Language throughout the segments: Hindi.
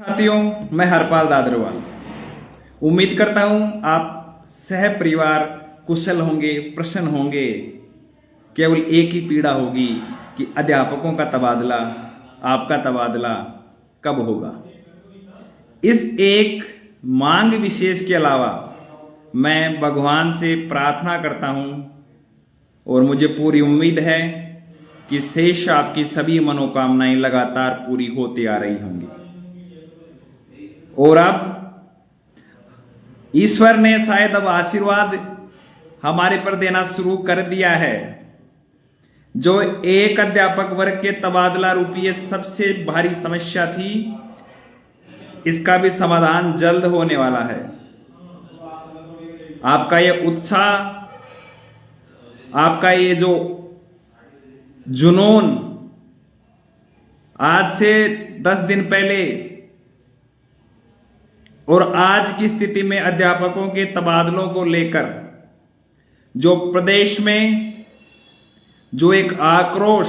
साथियों, मैं हरपाल दादरवाल उम्मीद करता हूं आप सह परिवार कुशल होंगे, प्रसन्न होंगे। केवल एक ही पीड़ा होगी कि अध्यापकों का तबादला, आपका तबादला कब होगा। इस एक मांग विशेष के अलावा मैं भगवान से प्रार्थना करता हूं और मुझे पूरी उम्मीद है कि शेष आपकी सभी मनोकामनाएं लगातार पूरी होती आ रही होंगी। और अब ईश्वर ने शायद अब आशीर्वाद हमारे पर देना शुरू कर दिया है। जो एक अध्यापक वर्ग के तबादला रूपी ये सबसे भारी समस्या थी, इसका भी समाधान जल्द होने वाला है। आपका ये उत्साह, आपका ये जो जुनून आज से 10 दिन पहले और आज की स्थिति में अध्यापकों के तबादलों को लेकर जो प्रदेश में जो एक आक्रोश,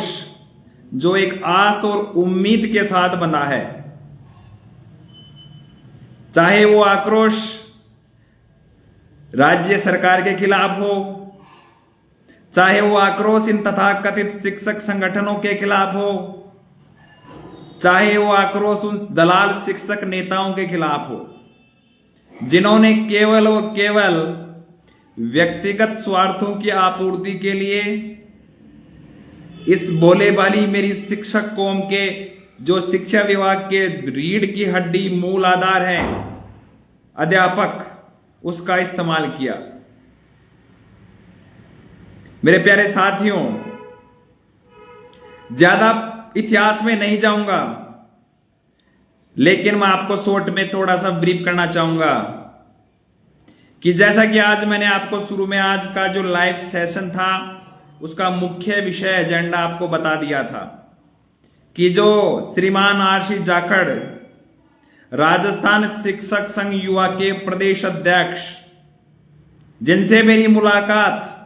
जो एक आस और उम्मीद के साथ बना है, चाहे वो आक्रोश राज्य सरकार के खिलाफ हो, चाहे वो आक्रोश इन तथाकथित शिक्षक संगठनों के खिलाफ हो, चाहे वो आक्रोश उन दलाल शिक्षक नेताओं के खिलाफ हो, जिन्होंने केवल और केवल व्यक्तिगत स्वार्थों की आपूर्ति के लिए इस भोले भाली मेरी शिक्षक कौम के जो शिक्षा विभाग के रीढ़ की हड्डी, मूल आधार है अध्यापक, उसका इस्तेमाल किया। मेरे प्यारे साथियों, ज्यादा इतिहास में नहीं जाऊंगा, लेकिन मैं आपको शॉर्ट में थोड़ा सा ब्रीफ करना चाहूंगा कि जैसा कि आज मैंने आपको शुरू में आज का जो लाइव सेशन था उसका मुख्य विषय एजेंडा आपको बता दिया था कि जो श्रीमान आरसी जाखड़, राजस्थान शिक्षक संघ युवा के प्रदेश अध्यक्ष, जिनसे मेरी मुलाकात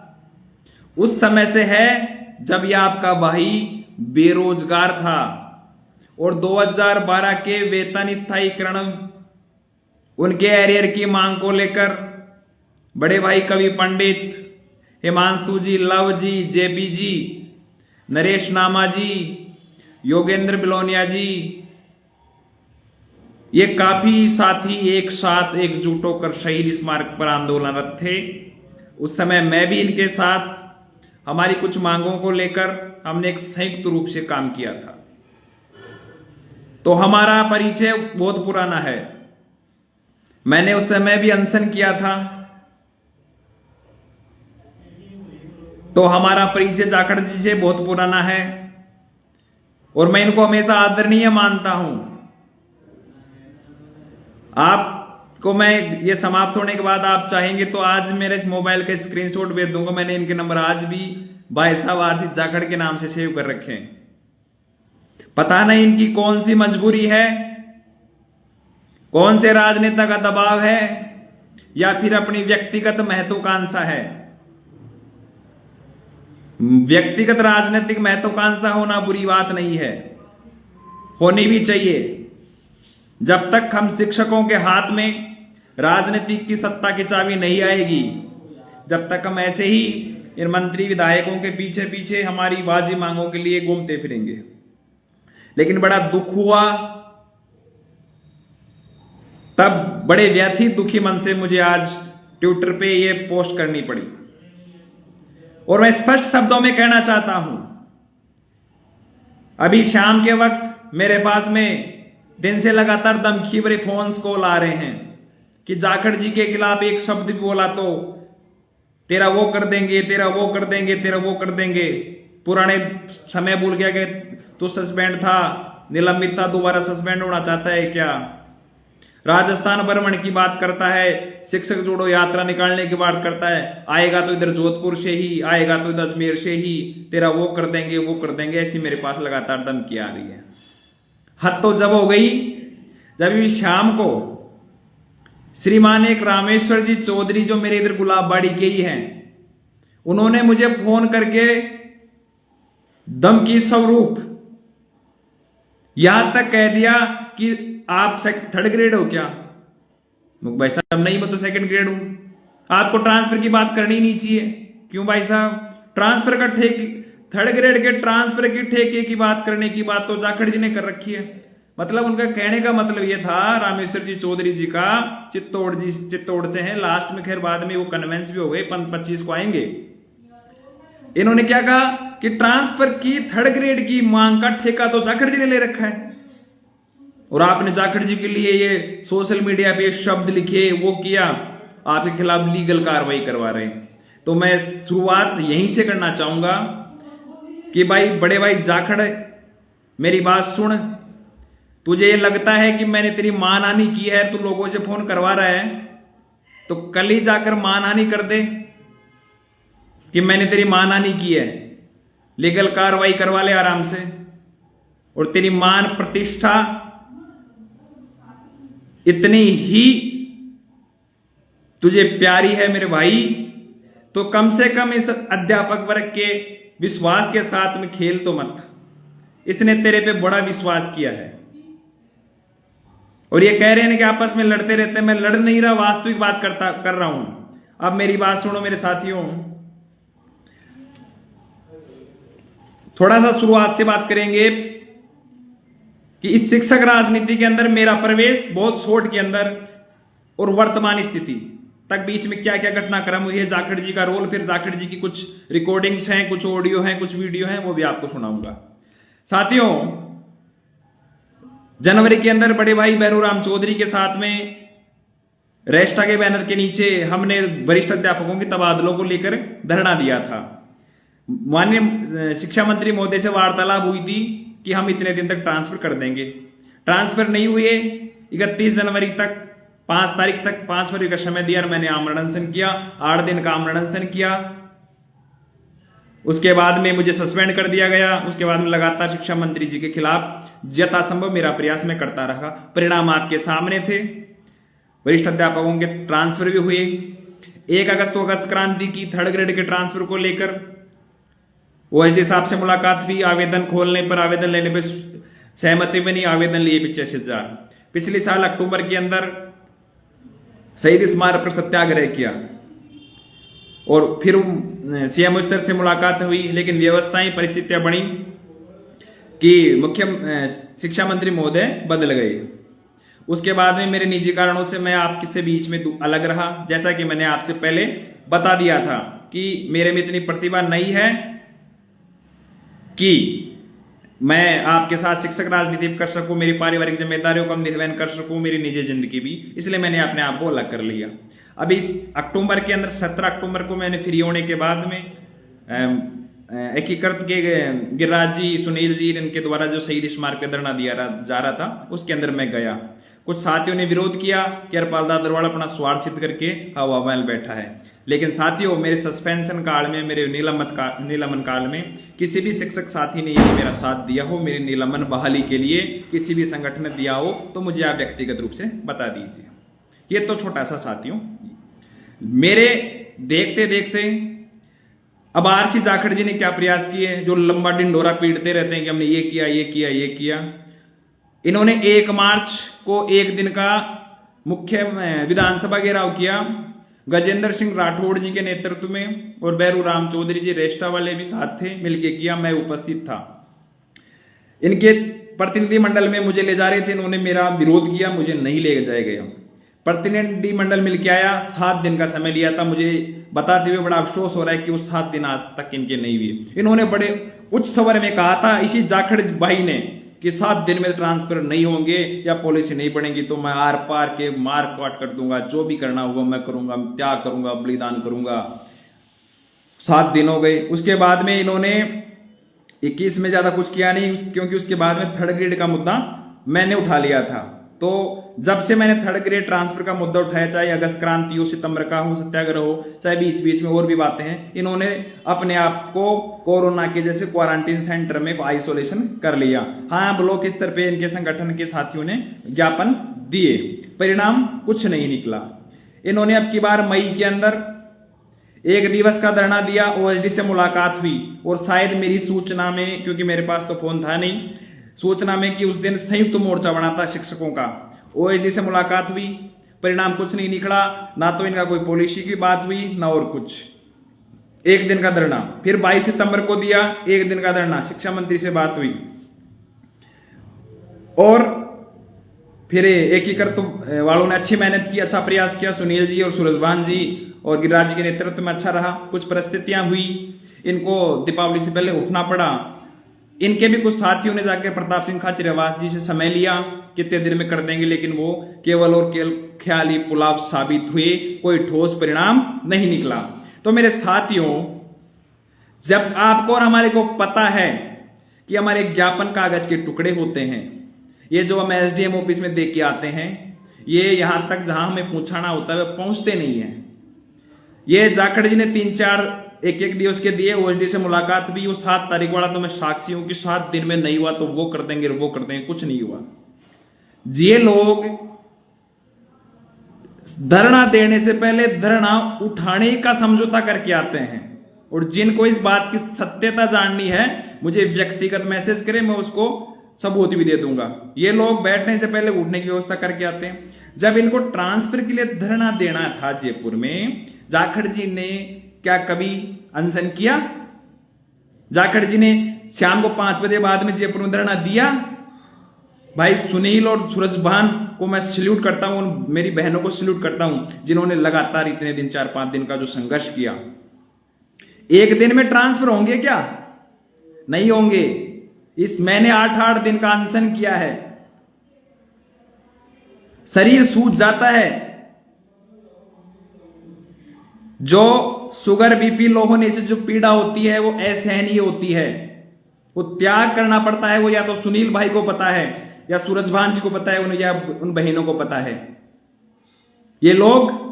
उस समय से है जब यह आपका भाई बेरोजगार था और 2012 के वेतन स्थायीकरण, उनके एरियर की मांग को लेकर बड़े भाई कवि पंडित हिमांशु जी, लव जी, जेपी जी, नरेश नामा जी, योगेंद्र बिलोनिया जी, ये काफी साथी एक साथ एकजुट होकर शहीद स्मारक पर आंदोलनरत थे। उस समय मैं भी इनके साथ हमारी कुछ मांगों को लेकर हमने एक संयुक्त रूप से काम किया था। तो हमारा परिचय बहुत पुराना है। मैंने उस समय भी अनशन किया था। तो हमारा परिचय जाखड़ जी से बहुत पुराना है और मैं इनको हमेशा आदरणीय मानता हूं। आपको मैं ये समाप्त होने के बाद आप चाहेंगे तो आज मेरे मोबाइल का स्क्रीनशॉट भेज दूंगा। मैंने इनके नंबर आज भी भाई साहब आरसी जाखड़ के नाम से सेव कर रखे हैं। पता नहीं इनकी कौन सी मजबूरी है, कौन से राजनेता का दबाव है, या फिर अपनी व्यक्तिगत महत्वाकांक्षा है। व्यक्तिगत राजनीतिक महत्वाकांक्षा होना बुरी बात नहीं है, होनी भी चाहिए। जब तक हम शिक्षकों के हाथ में राजनीतिक की सत्ता की चाबी नहीं आएगी, जब तक हम ऐसे ही इन मंत्री विधायकों के पीछे पीछे हमारी बाजी मांगों के लिए घूमते फिरेंगे। लेकिन बड़ा दुख हुआ, तब बड़े व्यथित दुखी मन से मुझे आज ट्विटर पे ये पोस्ट करनी पड़ी। और मैं स्पष्ट शब्दों में कहना चाहता हूं, अभी शाम के वक्त मेरे पास में दिन से लगातार धमकी भरे फोन्स कॉल आ रहे हैं कि जाखड़ जी के खिलाफ एक शब्द भी बोला तो तेरा वो कर देंगे, तेरा वो कर देंगे, तेरा वो कर देंगे। पुराने समय भूल गया कि तू सस्पेंड था, निलंबित था, दोबारा सस्पेंड होना चाहता है क्या? राजस्थान भ्रमण की बात करता है, शिक्षक जोड़ो यात्रा निकालने की बात करता है, आएगा तो इधर जोधपुर से ही, आएगा तो इधर अजमेर से ही, तेरा वो कर देंगे, वो कर देंगे। ऐसी मेरे पास लगातार धमकी आ रही है। हद तो जब हो गई जब भी शाम को श्रीमान एक रामेश्वर जी चौधरी, जो मेरे इधर गुलाबबाड़ी के ही हैं, उन्होंने मुझे फोन करके धमकी स्वरूप यहां तक कह दिया कि आप थर्ड ग्रेड हो क्या? भाई साहब नहीं, मैं तो सेकंड ग्रेड हूं। आपको ट्रांसफर की बात करनी नहीं चाहिए। क्यों भाई साहब? ट्रांसफर का ठेके, थर्ड ग्रेड के ट्रांसफर की ठेके की बात करने की बात तो जाखड़ जी ने कर रखी है। मतलब उनका कहने का मतलब यह था, रामेश्वर जी चौधरी जी का, चित्तौड़ से हैं, लास्ट में खैर बाद में वो कन्वेंस भी हो गए, 25 को आएंगे। इन्होंने क्या कहा कि ट्रांसफर की थर्ड ग्रेड की मांग का ठेका तो जाखड़ जी ने ले रखा है, और आपने जाखड़ जी के लिए ये सोशल मीडिया पे शब्द लिखे, वो किया, आपके खिलाफ लीगल कार्रवाई करवा रहे हैं। तो मैं शुरुआत यहीं से करना चाहूंगा कि भाई, बड़े भाई जाखड़, मेरी बात सुन। तुझे ये लगता है कि मैंने तेरी मानहानि की है, तू लोगों से फोन करवा रहा है, तो कल ही जाकर मानहानि कर दे कि मैंने तेरी मानहानि की है, लीगल कार्रवाई करवा ले आराम से। और तेरी मान प्रतिष्ठा इतनी ही तुझे प्यारी है मेरे भाई, तो कम से कम इस अध्यापक वर्ग के विश्वास के साथ में खेल तो मत। इसने तेरे पे बड़ा विश्वास किया है, और ये कह रहे हैं कि आपस में लड़ते रहते हैं। मैं लड़ नहीं रहा, वास्तविक बात कर रहा हूं। अब मेरी बात सुनो मेरे साथियों, थोड़ा सा शुरुआत से बात करेंगे कि इस शिक्षक राजनीति के अंदर मेरा प्रवेश बहुत शॉर्ट के अंदर, और वर्तमान स्थिति तक बीच में क्या क्या घटनाक्रम हुई है, जाखड़ जी का रोल, फिर जाखड़ जी की कुछ रिकॉर्डिंग्स हैं, कुछ ऑडियो हैं, कुछ वीडियो हैं, वो भी आपको सुनाऊंगा। साथियों, जनवरी के अंदर बड़े भाई भैरूराम चौधरी के साथ में रेस्टा के बैनर के नीचे हमने वरिष्ठ अध्यापकों के तबादलों को लेकर धरना दिया था। माननीय शिक्षा मंत्री महोदय से वार्तालाप हुई थी कि हम इतने दिन तक ट्रांसफर कर देंगे। ट्रांसफर नहीं हुए, 31 जनवरी तक, 5 तारीख तक, 5 फरवरी का समय दिया और मैंने आमरण अनशन किया, 8 दिन का आमरण अनशन किया। उसके बाद में मुझे सस्पेंड कर दिया गया। उसके बाद में लगातार शिक्षा मंत्री जी के खिलाफ यथासंभव मेरा प्रयास मैं करता रहा। परिणाम आपके सामने थे, वरिष्ठ अध्यापकों के ट्रांसफर भी हुए। 1 अगस्त को अगस्त क्रांति की थर्ड ग्रेड के ट्रांसफर को लेकर ओएसडी साहब से मुलाकात हुई। आवेदन खोलने पर, आवेदन लेने पर सहमति में नहीं, आवेदन लिए 85,000। पिछले साल अक्टूबर के अंदर शहीद स्मारक पर सत्याग्रह किया, और फिर सीएम स्तर से मुलाकात हुई, लेकिन व्यवस्थाएं, परिस्थितियां बनी कि मुख्य शिक्षा मंत्री महोदय बदल गए। उसके बाद में मेरे निजी कारणों से मैं आपके से बीच में अलग रहा। जैसा कि मैंने आपसे पहले बता दिया था कि मेरे में इतनी प्रतिभा नहीं है कि मैं आपके साथ शिक्षक राजनीति कर सकूं, मेरी पारिवारिक जिम्मेदारियों का निर्वहन कर सकूं, मेरी निजी जिंदगी भी, इसलिए मैंने अपने आप को अलग कर लिया। अब इस अक्टूबर के अंदर 17 अक्टूबर को मैंने फ्री होने के बाद में एकीकृत के गिरिराज जी, सुनील जी, इनके द्वारा जो शहीद स्मारक पे धरना दिया जा रहा था, उसके अंदर मैं गया। कुछ साथियों ने विरोध किया कि हरपाल दादरवाड़ा अपना स्वार्थ सिद्ध करके हवा महल बैठा है। लेकिन साथियों, मेरे सस्पेंशन काल में, मेरे निलंबन काल में किसी भी शिक्षक साथी ने यदि मेरा साथ दिया हो, मेरी निलंबन बहाली के लिए किसी भी संगठन ने दिया हो, तो मुझे आप व्यक्तिगत रूप से बता दीजिए। ये तो छोटा सा साथियों, मेरे देखते देखते अब आरसी जाखड़ जी ने क्या प्रयास किए, जो लंबा डिंडोरा पीटते रहते हैं कि हमने ये किया, ये किया, ये किया। इन्होंने 1 मार्च को 1 दिन का मुख्य विधानसभा घेराव किया, गजेंद्र सिंह राठौड़ जी के नेतृत्व में, और भैरूराम चौधरी जी रेस्टा वाले भी साथ थे, मिलके किया, मैं उपस्थित था। इनके प्रतिनिधि मंडल में मुझे ले जा रहे थे, इन्होंने मेरा विरोध किया, मुझे नहीं ले जाया गया। प्रतिनिधि मंडल मिलके आया, 7 दिन का समय लिया था। मुझे बताते हुए बड़ा अफसोस हो रहा है कि वो 7 दिन आज तक इनके नहीं हुए। इन्होंने बड़े उच्च स्वर में कहा था, इसी जाखड़ भाई ने, कि 7 दिन में ट्रांसफर नहीं होंगे या पॉलिसी नहीं बनेगी तो मैं आर पार के मार काट कर दूंगा, जो भी करना होगा मैं करूंगा, त्याग करूंगा, बलिदान करूंगा। 7 दिन हो गए। उसके बाद में इन्होंने 21 में ज्यादा कुछ किया नहीं, क्योंकि उसके बाद में थर्ड ग्रेड का मुद्दा मैंने उठा लिया था। तो जब से मैंने थर्ड ग्रेड ट्रांसफर का मुद्दा उठाया, चाहे अगस्त क्रांति हो, सितंबर का हो, सत्याग्रह हो, चाहे बीच बीच में और भी बातें हैं, इन्होंने अपने आप को कोरोना के जैसे क्वारंटीन सेंटर में आइसोलेशन कर लिया। हाँ, ब्लॉक स्तर पे इनके संगठन के साथियों ने ज्ञापन दिए, परिणाम कुछ नहीं निकला। इन्होंने अब की बार मई के अंदर 1 दिवस का धरना दिया, ओएसडी से मुलाकात हुई, और शायद मेरी सूचना में, क्योंकि मेरे पास तो फोन था नहीं, सूचना में कि उस दिन संयुक्त मोर्चा बना था शिक्षकों का। ओएसडी से मुलाकात हुई, परिणाम कुछ नहीं निकला, ना तो इनका कोई पॉलिसी की बात हुई ना और कुछ। एक दिन का धरना, फिर 22 सितंबर को दिया एक दिन का धरना, शिक्षा मंत्री से बात हुई और फिर एकीकृत वालों ने अच्छी मेहनत की, अच्छा प्रयास किया। सुनील जी और सूरजभान जी और गिरिराज जी के नेतृत्व में अच्छा रहा। कुछ परिस्थितियां हुई, इनको दीपावली से पहले उठना पड़ा। इनके भी कुछ साथियों ने जाकर प्रताप सिंह खाचरियावास जी से समय लिया, कितने दिन में कर देंगे, लेकिन वो केवल और केवल ख्याली पुलाव साबित हुए, कोई ठोस परिणाम नहीं निकला। तो मेरे साथियों, जब आपको और हमारे को पता है कि हमारे ज्ञापन कागज के टुकड़े होते हैं, ये जो हम एसडीएम ऑफिस में दे के आते हैं, ये यहां तक जहां हमें पहुंचाना होता है वे पहुंचते नहीं है। ये जाखड़ जी ने 3-4 एक दिवस के दिए, ओएसडी से मुलाकात भी, वो 7 तारीख वाला तो मैं साक्षी हूं कि 7 दिन में नहीं हुआ तो वो कर देंगे वो कर देंगे, कुछ नहीं हुआ। ये लोग धरना देने से पहले धरना उठाने का समझौता करके आते हैं, और जिनको इस बात की सत्यता जाननी है मुझे व्यक्तिगत मैसेज करें, मैं उसको सबूत भी दे दूंगा। ये लोग बैठने से पहले उठने की व्यवस्था करके आते हैं। जब इनको ट्रांसफर के लिए धरना देना था जयपुर में, जाखड़ जी ने क्या कभी अनशन किया? जाखड़ जी ने शाम को 5 बजे बाद में जयपुर में धरना दिया? भाई सुनील और सूरजभान को मैं सैल्यूट करता हूं, मेरी बहनों को सैल्यूट करता हूं, जिन्होंने लगातार इतने दिन 4-5 दिन का जो संघर्ष किया। एक दिन में ट्रांसफर होंगे क्या? नहीं होंगे। इस मैंने 8-8 दिन का अनशन किया है, शरीर सूझ जाता है। जो शुगर बीपी लो होने से जो पीड़ा होती है वो असहनीय होती है, वो त्याग करना पड़ता है। वो या तो सुनील भाई को पता है या सूरजभान जी को पता है, उन्हें या उन बहनों को पता है। ये लोग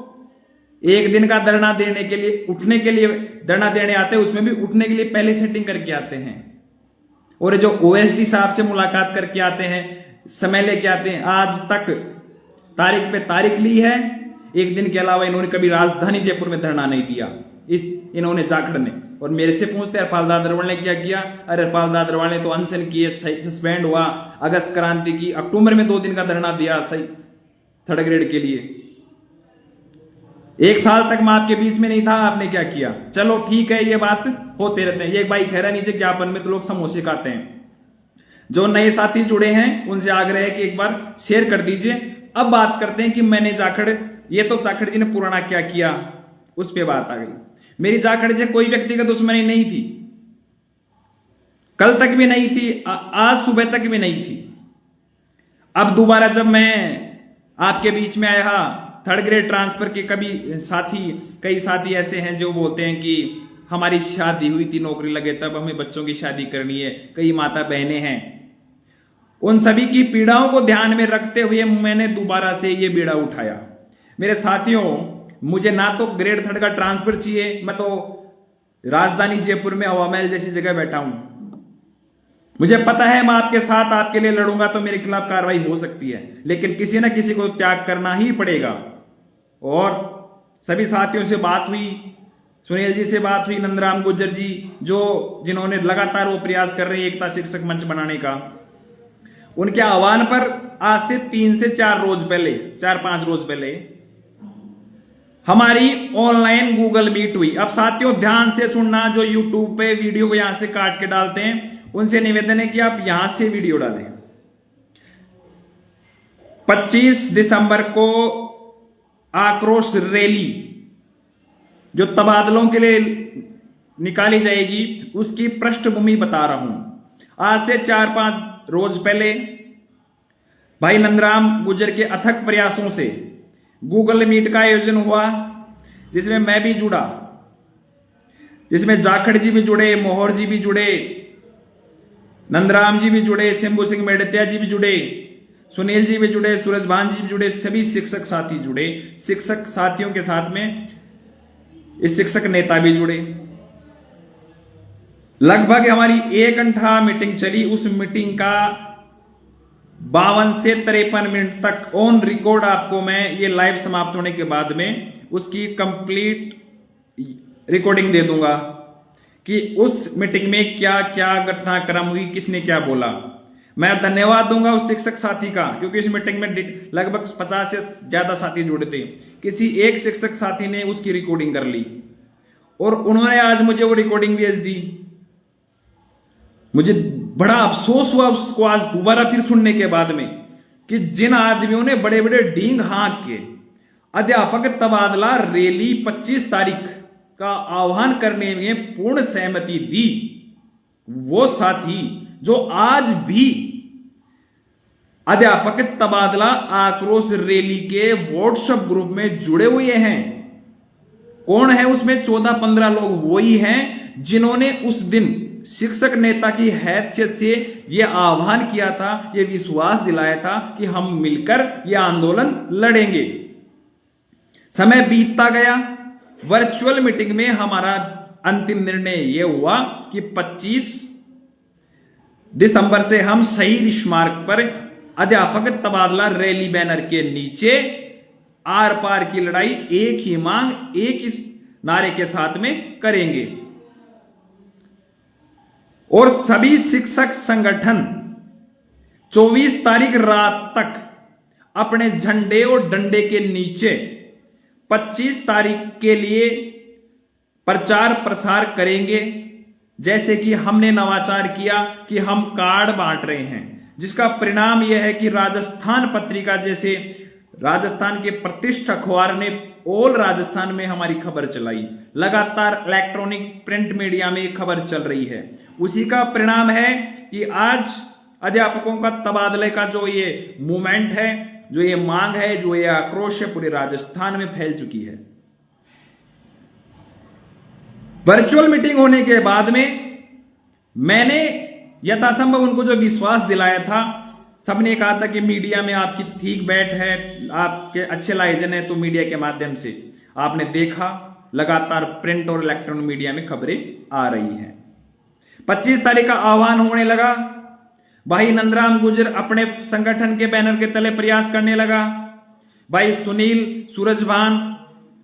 एक दिन का धरना देने के लिए, उठने के लिए धरना देने आते हैं, उसमें भी उठने के लिए पहले सेटिंग करके आते हैं। और जो ओएसडी साहब से मुलाकात करके आते हैं, समय लेके आते हैं, आज तक तारीख पे तारीख ली है। एक दिन के अलावा इन्होंने कभी राजधानी जयपुर में धरना नहीं दिया, इन्होंने जाखड़ ने। और मेरे से पूछते हरपाल दादरवाल ने क्या किया? अरे हरपाल दादरवाल ने तो अनशन किए, सस्पेंड हुआ, अगस्त क्रांति की, अक्टूबर में 2 दिन का धरना दिया सही 3rd ग्रेड के लिए। 1 साल तक मैं आपके बीच में नहीं था, आपने क्या किया? चलो ठीक है, ये बात होते रहते हैं। ये एक भाई कह रहा नीचे ज्ञापन में तो लोग समोसे खाते हैं। जो नए साथी जुड़े हैं उनसे आग्रह है कि एक बार शेयर कर दीजिए। अब बात करते हैं कि मैंने जाखड़, ये तो जाखड़ जी ने पुराना क्या किया उस पर बात आ गई। मेरी जाखड़ से कोई व्यक्तिगत दुश्मनी नहीं थी, कल तक भी नहीं थी, आज सुबह तक भी नहीं थी। अब दोबारा जब मैं आपके बीच में आया, 3rd ग्रेड ट्रांसफर के कई साथी ऐसे हैं जो बोलते हैं कि हमारी शादी हुई थी, नौकरी लगे तब, हमें बच्चों की शादी करनी है, कई माता बहनें हैं। उन सभी की पीड़ाओं को ध्यान में रखते हुए मैंने दोबारा से ये बीड़ा उठाया। मेरे साथियों, मुझे ना तो ग्रेड 3rd का ट्रांसफर चाहिए, मैं तो राजधानी जयपुर में हवा महल जैसी जगह बैठा हूं। मुझे पता है मैं आपके साथ आपके लिए लड़ूंगा तो मेरे खिलाफ कार्रवाई हो सकती है, लेकिन किसी ना किसी को त्याग करना ही पड़ेगा। और सभी साथियों से बात हुई, सुनील जी से बात हुई, नंदराम गुर्जर जी जिन्होंने लगातार वो प्रयास कर रहे हैं एकता शिक्षक मंच बनाने का। उनके आह्वान पर आज से 3 से 4 रोज पहले, 4-5 रोज पहले हमारी ऑनलाइन गूगल मीट हुई। अब साथियों ध्यान से सुनना, जो यूट्यूब पे वीडियो को यहां से काट के डालते हैं उनसे निवेदन है कि आप यहां से वीडियो डालें। 25 दिसंबर को आक्रोश रैली जो तबादलों के लिए निकाली जाएगी उसकी पृष्ठभूमि बता रहा हूं। आज से 4-5 रोज पहले भाई नंदराम गुर्जर के अथक प्रयासों से गूगल मीट का आयोजन हुआ, जिसमें मैं भी जुड़ा, जिसमें जाखड़ जी भी जुड़े, मोहर जी भी जुड़े, नंदराम जी भी जुड़े, शंभू सिंह मेड़तिया जी भी जुड़े, सुनील जी भी जुड़े, सूरजभान जी भी जुड़े, सभी शिक्षक साथी जुड़े। शिक्षक साथियों के साथ में इस शिक्षक नेता भी जुड़े। लगभग हमारी 1 घंटा मीटिंग चली। उस मीटिंग का 52 से 53 मिनट तक ऑन रिकॉर्ड आपको मैं ये लाइव समाप्त होने के बाद में उसकी कंप्लीट रिकॉर्डिंग दे दूंगा कि उस मीटिंग में क्या क्या घटनाक्रम हुई, किसने क्या बोला। मैं धन्यवाद दूंगा उस शिक्षक साथी का, क्योंकि इस मीटिंग में लगभग 50 से ज्यादा साथी जुड़े थे। किसी एक शिक्षक साथी ने उसकी रिकॉर्डिंग कर ली और उन्होंने आज मुझे वो रिकॉर्डिंग भेज दी। मुझे बड़ा अफसोस हुआ उसको आज दोबारा फिर सुनने के बाद में, कि जिन आदमियों ने बड़े बड़े डींग हाँक के अध्यापक तबादला रैली 25 तारीख का आह्वान करने में पूर्ण सहमति दी, वो साथी जो आज भी अध्यापक तबादला आक्रोश रैली के व्हाट्सएप ग्रुप में जुड़े हुए हैं। कौन है उसमें? 14-15 लोग वही हैं जिन्होंने उस दिन शिक्षक नेता की हैसियत से यह आह्वान किया था, यह विश्वास दिलाया था कि हम मिलकर यह आंदोलन लड़ेंगे। समय बीतता गया। वर्चुअल मीटिंग में हमारा अंतिम निर्णय यह हुआ कि 25 दिसंबर से हम शहीद स्मारक पर अध्यापक तबादला रैली बैनर के नीचे आर पार की लड़ाई, एक ही मांग, एक इस नारे के साथ में करेंगे। और सभी शिक्षक संगठन 24 तारीख रात तक अपने झंडे और डंडे के नीचे 25 तारीख के लिए प्रचार प्रसार करेंगे। जैसे कि हमने नवाचार किया कि हम कार्ड बांट रहे हैं, जिसका परिणाम यह है कि राजस्थान पत्रिका जैसे राजस्थान के प्रतिष्ठित अखबार ने ऑल राजस्थान में हमारी खबर चलाई। लगातार इलेक्ट्रॉनिक प्रिंट मीडिया में खबर चल रही है। उसी का परिणाम है कि आज अध्यापकों का तबादले का जो ये मूवमेंट है, जो ये मांग है, जो ये आक्रोश है, पूरे राजस्थान में फैल चुकी है। वर्चुअल मीटिंग होने के बाद में मैंने यथासंभव उनको जो विश्वास दिलाया था, सबने कहा था कि मीडिया में आपकी ठीक बैठ है, आपके अच्छे लाइजन है, तो मीडिया के माध्यम से आपने देखा लगातार प्रिंट और इलेक्ट्रॉनिक मीडिया में खबरें आ रही हैं। 25 तारीख का आह्वान होने लगा। भाई नंदराम गुर्जर अपने संगठन के बैनर के तले प्रयास करने लगा। भाई सुनील सूरजभान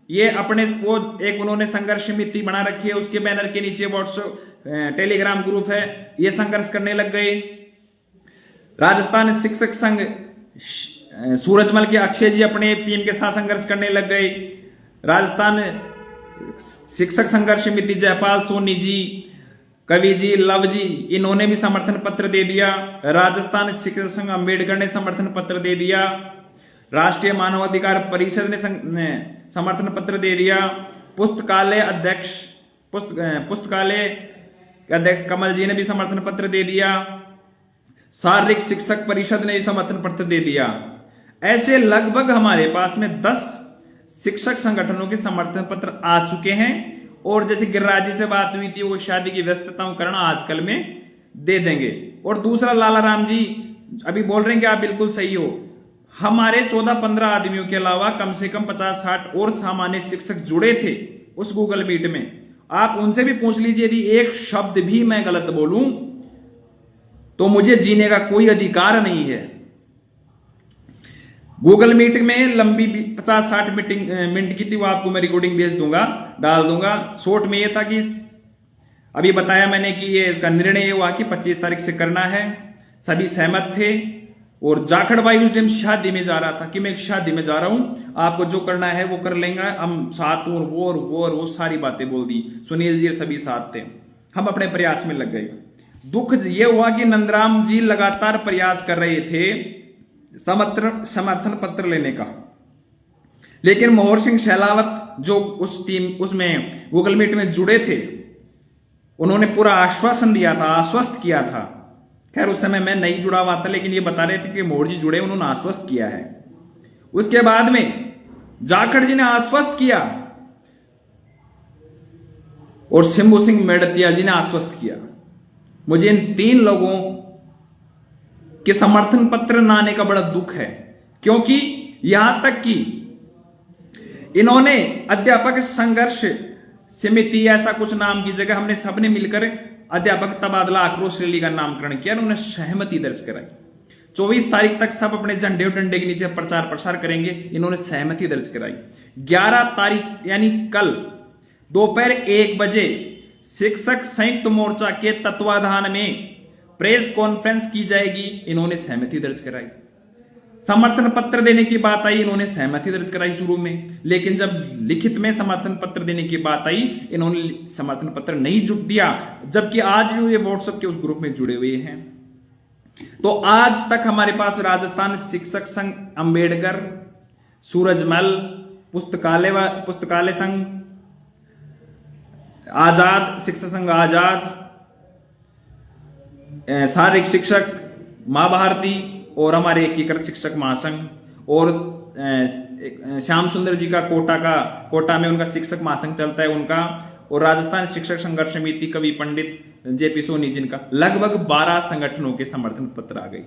ये अपने वो एक उन्होंने संघर्ष समिति बना रखी है, उसके बैनर के नीचे व्हाट्सएप टेलीग्राम ग्रुप है, ये संघर्ष करने लग गए। राजस्थान शिक्षक संघ सूरजमल के अक्षय जी अपने टीम के साथ संघर्ष करने लग गए। राजस्थान शिक्षक संघर्ष समिति जयपाल सोनी जी, कवि जी, लव जी, इन्होंने भी समर्थन पत्र दे दिया। राजस्थान शिक्षक संघ अम्बेडकर ने समर्थन पत्र दे दिया। राष्ट्रीय मानवाधिकार परिषद ने समर्थन पत्र दे दिया। पुस्तकालय अध्यक्ष कमल जी ने भी समर्थन पत्र दे दिया। शारीरिक शिक्षक परिषद ने भी समर्थन पत्र दे दिया। ऐसे लगभग हमारे पास में 10 शिक्षक संगठनों के समर्थन पत्र आ चुके हैं। और जैसे गिरिराज जी से बात हुई थी, वो शादी की व्यस्तताओं कारण आजकल में दे देंगे। और दूसरा, लाला राम जी अभी बोल रहे हैं कि आप बिल्कुल सही हो, हमारे 14-15 आदमियों के अलावा कम से कम 50-60 और सामान्य शिक्षक जुड़े थे उस गूगल मीट में। आप उनसे भी पूछ लीजिए, यदि एक शब्द भी मैं गलत बोलूं तो मुझे जीने का कोई अधिकार नहीं है। गूगल मीट में लंबी 50-60 मिनट की थी, वो आपको मैं रिकॉर्डिंग भेज दूंगा, डाल दूंगा। शॉर्ट में ये था कि अभी बताया मैंने कि ये इसका निर्णय ये हुआ कि 25 तारीख से करना है। सभी सहमत थे। और जाखड़ भाई उस दिन शादी में जा रहा था कि मैं एक शादी में जा रहा हूं, आपको जो करना है वो कर लेंगे, हम साथ और वो सारी बातें बोल दी। सुनील जी सभी साथ थे, हम अपने प्रयास में लग गए। दुख ये हुआ कि नंदराम जी लगातार प्रयास कर रहे थे समर्थन पत्र लेने का, लेकिन मोहर सिंह शैलावत जो उस टीम उसमें गूगल मीट में जुड़े थे, उन्होंने पूरा आश्वासन दिया था, आश्वस्त किया था। खैर उस समय मैं नहीं जुड़ा हुआ था, लेकिन ये बता रहे थे कि मोहर जी जुड़े, उन्होंने आश्वस्त किया है। उसके बाद में जाखड़ जी ने आश्वस्त किया और शंभू सिंह मेड़तिया जी ने आश्वस्त किया। मुझे इन 3 लोगों के समर्थन पत्र न आने का बड़ा दुख है, क्योंकि यहां तक कि इन्होंने अध्यापक संघर्ष समिति ऐसा कुछ नाम की जगह हमने सबने मिलकर अध्यापक तबादला आक्रोश रैली का नामकरण किया, उन्होंने सहमति दर्ज कराई। 24 तारीख तक सब अपने झंडे और डंडे के नीचे प्रचार प्रसार करेंगे, इन्होंने सहमति दर्ज कराई। 11 तारीख यानी कल दोपहर 1 बजे शिक्षक संयुक्त मोर्चा के तत्वाधान में प्रेस कॉन्फ्रेंस की जाएगी, इन्होंने सहमति दर्ज कराई। समर्थन पत्र देने की बात आई, इन्होंने सहमति दर्ज कराई शुरू में, लेकिन जब लिखित में समर्थन पत्र देने की बात आई, इन्होंने समर्थन पत्र नहीं जुट दिया, जबकि आज भी ये व्हाट्सएप के उस ग्रुप में जुड़े हुए हैं। तो आज तक हमारे पास राजस्थान शिक्षक संघ अंबेडकर, सूरजमल, पुस्तकालय संघ आजाद, शिक्षक संघ आजाद, शारीरिक शिक्षक मां भारती और हमारे एकीकृत शिक्षक महासंघ और श्याम सुंदर जी का कोटा में उनका शिक्षक महासंघ चलता है उनका, और राजस्थान शिक्षक संघर्ष समिति कवि पंडित जेपी सोनी जिनका, लगभग 12 संगठनों के समर्थन पत्र आ गई।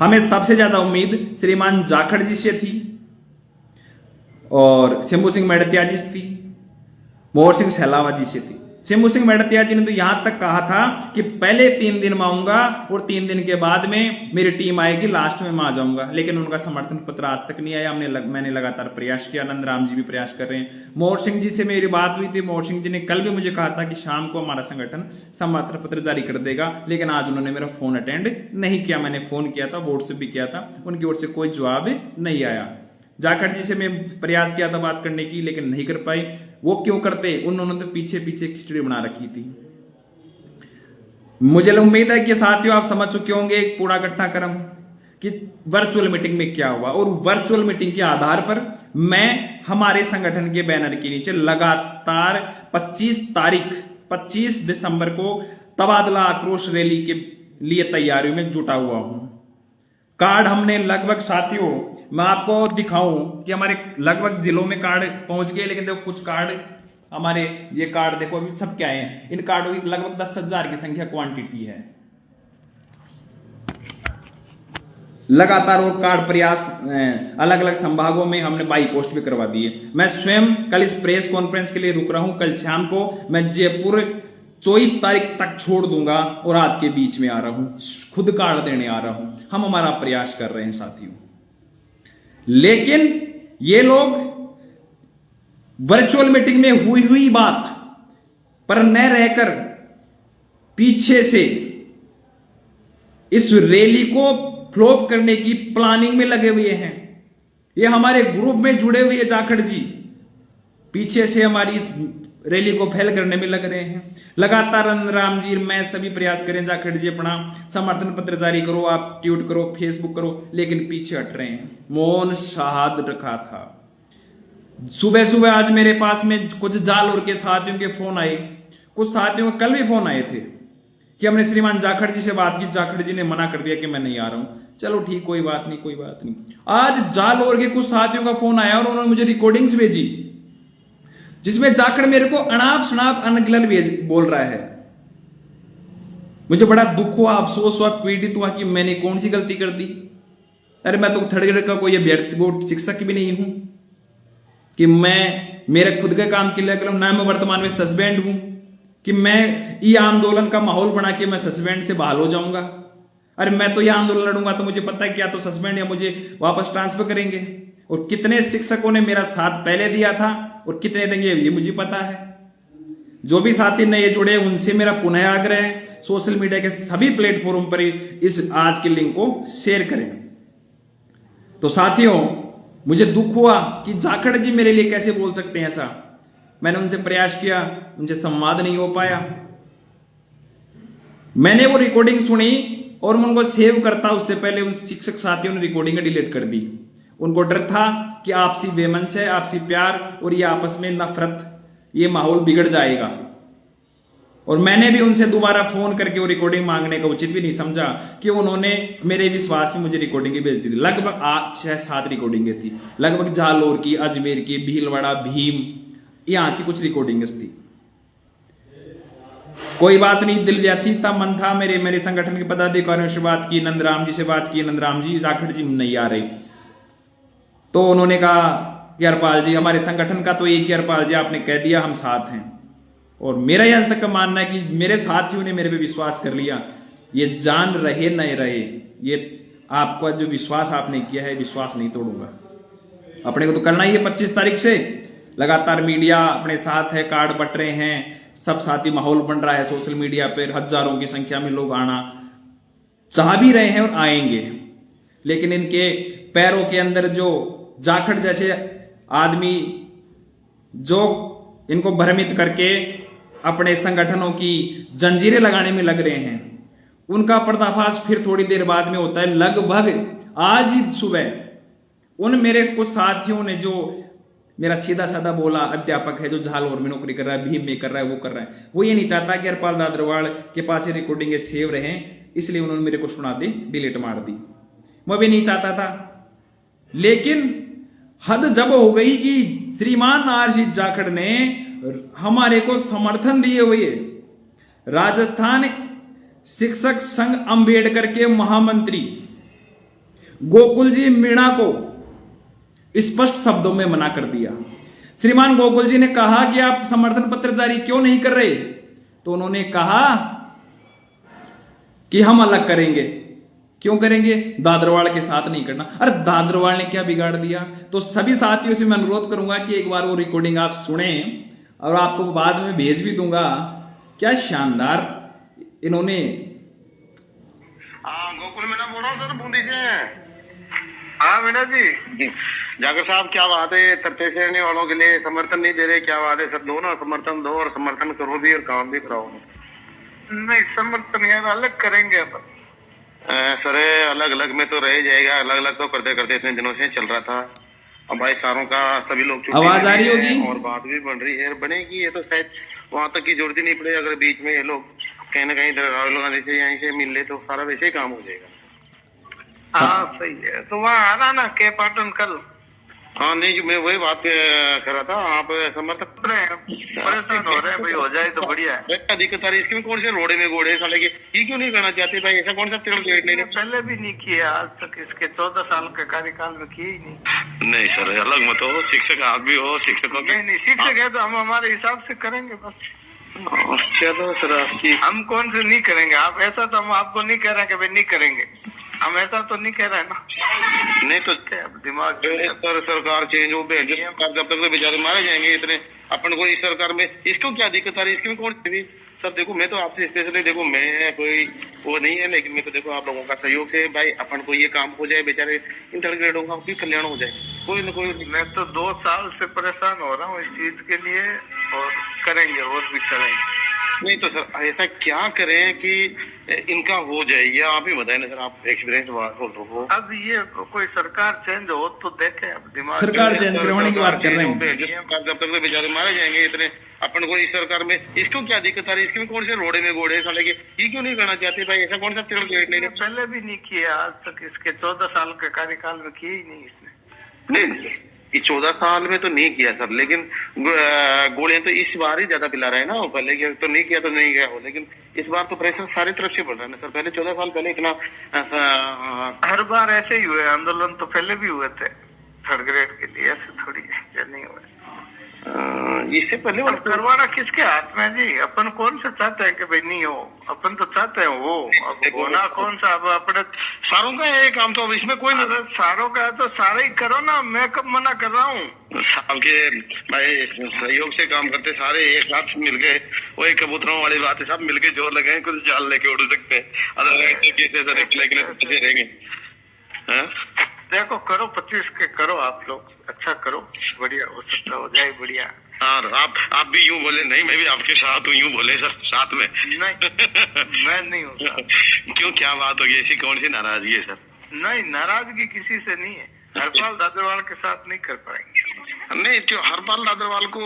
हमें सबसे ज्यादा उम्मीद श्रीमान जाखड़ जी से थी और शंभू सिंह मेड़तिया जी से थी, मोहर सिंह सहलावत जी से थी। शंभू सिंह मेड़तिया जी ने तो यहां तक कहा था कि पहले 3 दिन में आऊंगा और 3 दिन के बाद में मेरी टीम आएगी, लास्ट में मैं आ जाऊंगा, लेकिन उनका समर्थन पत्र आज तक नहीं आया। मैंने लगातार प्रयास किया, नंदराम जी भी प्रयास कर रहे हैं। मोहर सिंह जी से मेरी बात हुई थी, मोहर सिंह जी ने कल भी मुझे कहा था कि शाम को हमारा संगठन समर्थन पत्र जारी कर देगा, लेकिन आज उन्होंने मेरा फोन अटेंड नहीं किया। मैंने फोन किया था, व्हाट्सएप भी किया था, उनकी ओर से कोई जवाब नहीं आया। जाखड़ जी से मैं प्रयास किया था बात करने की, लेकिन नहीं कर पाई। वो क्यों करते, उन्होंने तो पीछे पीछे खिचड़ी बना रखी थी। मुझे उम्मीद है कि साथियों आप समझ चुके होंगे पूरा घटनाक्रम कि वर्चुअल मीटिंग में क्या हुआ, और वर्चुअल मीटिंग के आधार पर मैं हमारे संगठन के बैनर के नीचे लगातार 25 दिसंबर को तबादला आक्रोश रैली के लिए तैयारियों में जुटा हुआ हूं। कार्ड हमने लगभग, साथियों मैं आपको दिखाऊं कि हमारे लगभग जिलों में कार्ड पहुंच गए, लेकिन देखो कुछ कार्ड हमारे, ये कार्ड देखो अभी छप के आए हैं। इन कार्डों की लगभग 10,000 की संख्या क्वांटिटी है। लगातार वो कार्ड प्रयास अलग अलग संभागों में हमने बाई पोस्ट भी करवा दिए। मैं स्वयं कल इस प्रेस कॉन्फ्रेंस के लिए रुक रहा हूं। कल शाम को मैं जयपुर 24 तारीख तक छोड़ दूंगा और आपके बीच में आ रहा हूं, खुद कार्ड देने आ रहा हूं। हम हमारा प्रयास कर रहे हैं साथियों, लेकिन ये लोग वर्चुअल मीटिंग में हुई बात पर न रहकर पीछे से इस रैली को फ्लॉप करने की प्लानिंग में लगे हुए हैं। ये हमारे ग्रुप में जुड़े हुए जाखड़ जी पीछे से हमारी इस रैली को फेल करने में लग रहे हैं। लगातार राम जी मैं सभी प्रयास करें, जाखड़ जी अपना समर्थन पत्र जारी करो, आप ट्वीट करो, फेसबुक करो, लेकिन पीछे हट रहे हैं। मौन शहाद रखा था। सुबह सुबह आज मेरे पास में कुछ जालोर के साथियों के फोन आए, कुछ साथियों के कल भी फोन आए थे कि हमने श्रीमान जाखड़ जी से बात की, जाखड़ जी ने मना कर दिया कि मैं नहीं आ रहा हूं। चलो ठीक, कोई बात नहीं। आज जालोर के कुछ साथियों का फोन आया और उन्होंने मुझे रिकॉर्डिंग्स भेजी, जिसमें जाखड़ मेरे को अनाप शनाप अनगिनत बोल रहा है। मुझे बड़ा दुख हुआ, अफसोस हुआ, पीड़ित हुआ कि मैंने कौन सी गलती कर दी। अरे मैं तो थर्ड ग्रेड का कोई अभ्यर्थी शिक्षक भी नहीं हूं कि मैं मेरे खुद के काम के लिए करूं। ना मैं वर्तमान में सस्पेंड हूं कि मैं ये आंदोलन का माहौल बना के मैं सस्पेंड से बहाल हो जाऊंगा। अरे मैं तो ये आंदोलन लड़ूंगा तो मुझे पता है कि या तो सस्पेंड या मुझे वापस ट्रांसफर करेंगे। और कितने शिक्षकों ने मेरा साथ पहले दिया था और कितने देंगे ये मुझे पता है। जो भी साथी नए जुड़े उनसे मेरा पुनः आग्रह है, सोशल मीडिया के सभी प्लेटफॉर्म पर इस आज के लिंक को शेयर करें। तो साथियों मुझे दुख हुआ कि जाखड़ जी मेरे लिए कैसे बोल सकते हैं ऐसा। मैंने उनसे प्रयास किया, उनसे संवाद नहीं हो पाया। मैंने वो रिकॉर्डिंग सुनी और मैं उनको सेव करता उससे पहले उन शिक्षक साथियों ने रिकॉर्डिंग डिलीट कर दी। उनको डर था कि आपसी वेमंश है, आपसी प्यार और ये आपस में नफरत, ये माहौल बिगड़ जाएगा। और मैंने भी उनसे दोबारा फोन करके वो रिकॉर्डिंग मांगने का उचित भी नहीं समझा कि उन्होंने मेरे विश्वास में मुझे रिकॉर्डिंग भेज दी थी। लगभग 6-7 रिकॉर्डिंगें थी, लगभग जालोर की, अजमेर की, भीलवाड़ा, भीम, यहां की कुछ रिकॉर्डिंग्स थी। कोई बात नहीं, दिल व्यथित था, मन था। मेरे संगठन के पदाधिकारियों से बात की, नंदराम जी से बात की, नंदराम जी जाखड़ जी नहीं आ रहे। तो उन्होंने कहा कि हरपाल जी, हमारे संगठन का तो एक ही हरपाल जी, आपने कह दिया हम साथ हैं। और मेरा यहां तक का मानना है कि मेरे साथियों ने मेरे पे विश्वास कर लिया। ये जान रहे नहीं रहे, ये आपका जो विश्वास आपने किया है, विश्वास नहीं तोड़ूंगा। अपने को तो करना ही है। 25 तारीख से लगातार मीडिया अपने साथ है, कार्ड बट रहे हैं, सब साथी, माहौल बन रहा है सोशल मीडिया पर, हजारों की संख्या में लोग आना। चाह भी रहे हैं और आएंगे, लेकिन इनके पैरों के अंदर जो जाखड़ जैसे आदमी जो इनको भ्रमित करके अपने संगठनों की जंजीरें लगाने में लग रहे हैं, उनका पर्दाफाश फिर थोड़ी देर बाद में होता है। लगभग आज ही सुबह उन मेरे कुछ साथियों ने, जो मेरा सीधा साधा बोला अध्यापक है जो झालौर में नौकरी कर रहा है, भीम में कर रहा है, वो कर रहा है, वो ये नहीं चाहता कि हरपाल दादरवाल के पास ये रिकॉर्डिंग सेव रहे, इसलिए उन्होंने मेरे को सुना दी, डिलीट मार दी। मैं भी नहीं चाहता था, लेकिन हद जब हो गई कि श्रीमान आरजी जाखड़ ने हमारे को समर्थन दिए हुए राजस्थान शिक्षक संघ अंबेडकर के महामंत्री गोकुल जी मीणा को स्पष्ट शब्दों में मना कर दिया। श्रीमान गोकुल जी ने कहा कि आप समर्थन पत्र जारी क्यों नहीं कर रहे, तो उन्होंने कहा कि हम अलग करेंगे। क्यों करेंगे? दादरवाल के साथ नहीं करना। अरे दादरवाल ने क्या बिगाड़ दिया? तो सभी साथियों से मैं अनुरोध करूंगा कि एक बार वो रिकॉर्डिंग आप सुने, और आपको बाद में भेज भी दूंगा। क्या शानदार इन्होंने। गोकुल मीणा बोल रहा हूँ सर, बूंदी से। हाँ मीणा जी, जाकर साहब क्या बात है, तत्ते से रहने वालों के लिए समर्थन नहीं दे रहे, क्या बात है सर? दो ना समर्थन, दो और समर्थन करो भी और काम भी कराओ। नहीं समर्थन यार अलग करेंगे अपन। सर अलग अलग में तो रह जाएगा, अलग अलग तो करते करते इतने दिनों से चल रहा था। अब भाई सारों का सभी लोग आवाज आ रही होगी और बात भी बन रही है, बनेगी। ये तो शायद वहां तक की जरूरत ही नहीं पड़े, अगर बीच में ये लोग कहीं ना कहीं राहुल गांधी से यहीं से मिल ले तो सारा वैसे ही काम हो जाएगा। हाँ सही है, तो वहाँ आना ना के पाटन कल। हाँ नहीं, मैं वही बात कर रहा था, आप समर्थक परेशान हो रहे हैं भाई, हो जाए तो बढ़िया है। दिक्कत आ रही है इसके में, कौन से रोड़े में घोड़े साले के, ये क्यों नहीं करना चाहते भाई? ऐसा कौन सा नहीं, पहले भी नहीं किया आज तक, इसके 14 साल के कार्यकाल में किए ही नहीं। नहीं सर अलग मत हो, शिक्षक आप भी हो, शिक्षकों के नहीं शिक्षक है तो हम हमारे हिसाब से करेंगे बस। चलो सर आपकी, हम कौन से नहीं करेंगे, आप ऐसा तो हम आपको नहीं कह रहे कि भाई नहीं करेंगे, हम ऐसा तो नहीं कह रहे ना। नहीं तो दिमाग सर सरकार चेंज हो गई, जब तक तो बेचारे मारे जाएंगे इतने, अपन को इस सरकार में इसको क्या दिक्कत आ रही है? इसमें कौन सी सर? देखो मैं तो आपसे स्पेशली, देखो मैं कोई वो नहीं है, लेकिन मैं तो देखो आप लोगों का सहयोग से भाई अपन को ये काम हो जाए, बेचारे इंटर ग्रेडों का भी कल्याण हो जाए, कोई न कोई। मैं तो 2 साल से परेशान हो रहा हूँ इस चीज के लिए, और करेंगे और भी करेंगे। नहीं तो सर ऐसा क्या करें कि इनका हो जाए, ये आप ही बताएं ना सर, आप एक्सपीरियंस बोल रहे हो। अब ये कोई सरकार चेंज हो तो देखे, अब दिमाग सरकार चेंज करवाने की बात कर रहे हैं। जब तक तो बेचारे मारे जाएंगे इतने, अपन को इस सरकार में इसको क्या दिक्कत आ रही है? इसके में कौन से रोड़े में घोड़े साले के, ये क्यों नहीं करना चाहते भाई? ऐसा कौन सा नहीं, पहले भी नहीं किया आज तक, इसके 14 साल के कार्यकाल में किए ही नहीं इसने। नहीं 14 साल में तो नहीं किया सर, लेकिन गोलियां तो इस बार ही ज्यादा पिला रहे हैं ना, पहले तो नहीं किया तो नहीं गया हो, लेकिन इस बार तो प्रेशर सारी तरफ से बढ़ रहा है ना सर। पहले 14 साल पहले इतना हर बार ऐसे ही हुए आंदोलन, तो पहले भी हुए थे 3rd ग्रेड के लिए, ऐसे थोड़ी नहीं हुए। इससे पहले करवाना किसके हाथ में जी? अपन कौन सा चाहते हैं कि भाई नहीं हो, अपन तो चाहते हैं वो, अब होना कौन सा? अब अपने सारों का है काम, तो अब इसमें कोई नहीं, सारों का है तो सारे ही करो ना, मैं कब मना कर रहा हूँ? सबके भाई सहयोग से काम करते सारे एक साथ मिलके, वही कबूतरों वाली बात है, सब मिलके जोर लगाए, कुछ जाल लेके उड़ सकते हैं, अदरवाइज कैसे सर कैसे रहेंगे? देखो करो 25 के करो, आप लोग अच्छा करो, बढ़िया हो सकता, हो जाए बढ़िया। हाँ आप भी यूं बोले, नहीं मैं भी आपके साथ हूँ, यूं बोले सर साथ में। नहीं मैं नहीं हूँ सर। क्यों, क्या बात होगी? ऐसी कौन सी नाराजगी है सर? नहीं नाराजगी किसी से नहीं है, हरपाल दादरवाल के साथ नहीं कर पाएंगे। नहीं तो हरपाल दादरवाल को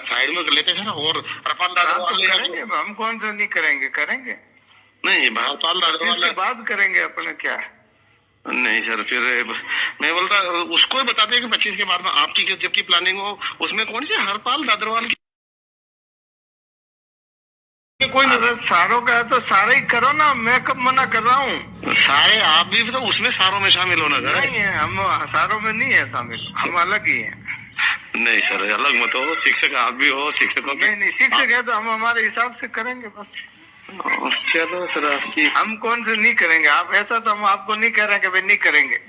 साइड में कर लेते सर, और हरपाल दादरवाल करेंगे, हम कौन से नहीं करेंगे, करेंगे नहीं हरपाल दादरवाल बात करेंगे अपने, क्या है? नहीं सर फिर मैं बोलता उसको ही बताते हैं कि 25 के बाद में आपकी जबकि प्लानिंग हो, उसमें कौन सी हरपाल दादरवाल की कोई नहीं। सारों का है तो सारे ही करो ना, मैं कब मना कर रहा हूँ? सारे आप भी तो उसमें सारों में शामिल होना सर। नहीं है, हम सारों में नहीं है शामिल, हम अलग ही हैं। नहीं सर अलग मत हो, शिक्षक आप भी हो, शिक्षकों के नहीं शिक्षक है तो हम हमारे हिसाब से करेंगे बस। चलो सर आपकी, हम कौन से नहीं करेंगे, आप ऐसा तो हम आपको नहीं कह रहे कि भाई नहीं करेंगे,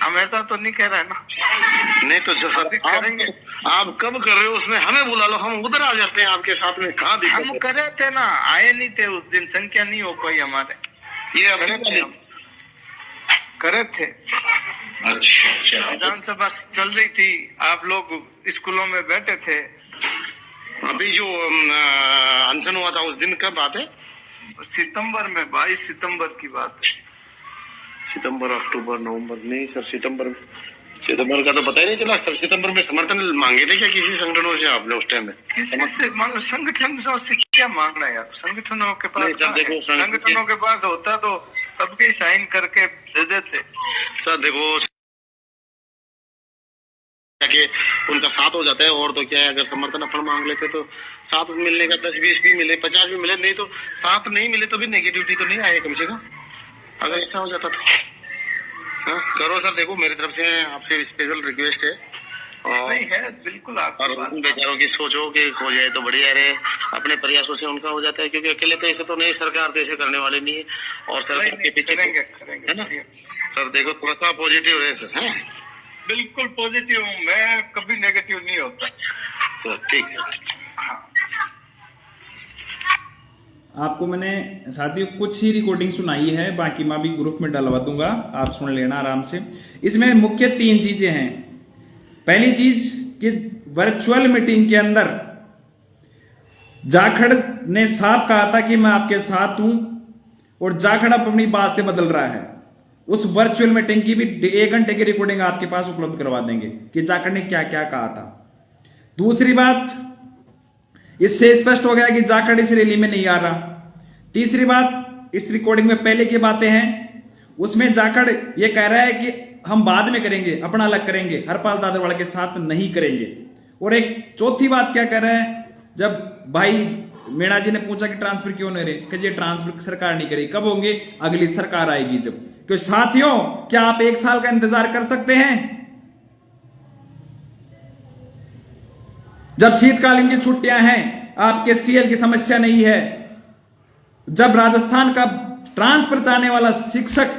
हम ऐसा तो नहीं कह रहे ना। नहीं तो सर करेंगे, आप कब कर रहे हो उसमें हमें बुला लो, हम उधर आ जाते हैं आपके साथ में। कहाँ दिक्कत? हम करे थे ना, आए नहीं थे उस दिन, संख्या नहीं हो पाई हमारे। ये करे थे। अच्छा। विधानसभा चल रही थी, आप लोग स्कूलों में बैठे थे। अभी जो अनशन हुआ था उस दिन का बात है? सितंबर में, 22 सितंबर की बात है। सितंबर, अक्टूबर, नवंबर, नहीं सर, सितंबर का तो पता ही नहीं चला सर। सितंबर में समर्थन मांगे थे क्या किसी संगठनों से आपने उस टाइम में? संगठनों से क्या मांगना है यार? संगठनों के पास देखो, संगठनों के पास होता तो सबके साइन करके दे देते। सर देखो कि उनका साथ हो जाता है, और तो क्या है, अगर समर्थन अपन मांग लेते तो साथ मिलने का 10-20 भी मिले, 50 भी मिले, नहीं तो साथ नहीं मिले तो भी नेगेटिविटी तो नहीं आए कम से कम, अगर ऐसा हो जाता तो। हाँ करो सर, देखो मेरी तरफ से आपसे स्पेशल रिक्वेस्ट है। और नहीं है बिल्कुल, आप बेचारों की सोचो कि हो जाए तो बढ़िया रहे, अपने प्रयासों से उनका हो जाता है, क्योंकि अकेले तो ऐसे तो नहीं, सरकार तो ऐसे करने वाले नहीं है, और सरकार के पीछे है ना सर। देखो थोड़ा सा पॉजिटिव रहे सर। है बिल्कुल पॉजिटिव हूँ मैं, कभी नेगेटिव नहीं होता सर। ठीक है। आपको मैंने साथियों कुछ ही रिकॉर्डिंग सुनाई है, बाकी मैं भी ग्रुप में डलवा दूंगा, आप सुन लेना आराम से। इसमें मुख्य 3 चीजें हैं। पहली चीज कि वर्चुअल मीटिंग के अंदर जाखड़ ने साफ कहा था कि मैं आपके साथ हूं, और जाखड़ अब अपनी बात से बदल रहा है। उस वर्चुअल मीटिंग की भी 1 घंटे की रिकॉर्डिंग आपके पास उपलब्ध करवा देंगे कि जाखड़ ने क्या क्या कहा था। दूसरी बात, इससे स्पष्ट हो गया कि जाखड़ इस रैली में नहीं आ रहा। तीसरी बात, इस रिकॉर्डिंग में पहले की बातें हैं, उसमें जाखड़ ये कह रहा है कि हम बाद में करेंगे, अपना अलग करेंगे, हरपाल दादरवाल के साथ नहीं करेंगे। और एक चौथी बात क्या कह रहा है, जब भाई मीणा जी ने पूछा कि ट्रांसफर क्यों नहीं रहे, कि ये ट्रांसफर सरकार नहीं करेगी, कब होंगे, अगली सरकार आएगी जब। क्योंकि साथियों, क्या आप 1 साल का इंतजार कर सकते हैं? जब शीतकालीन की छुट्टियां हैं, आपके सीएल की समस्या नहीं है, जब राजस्थान का ट्रांसफर चाहने वाला शिक्षक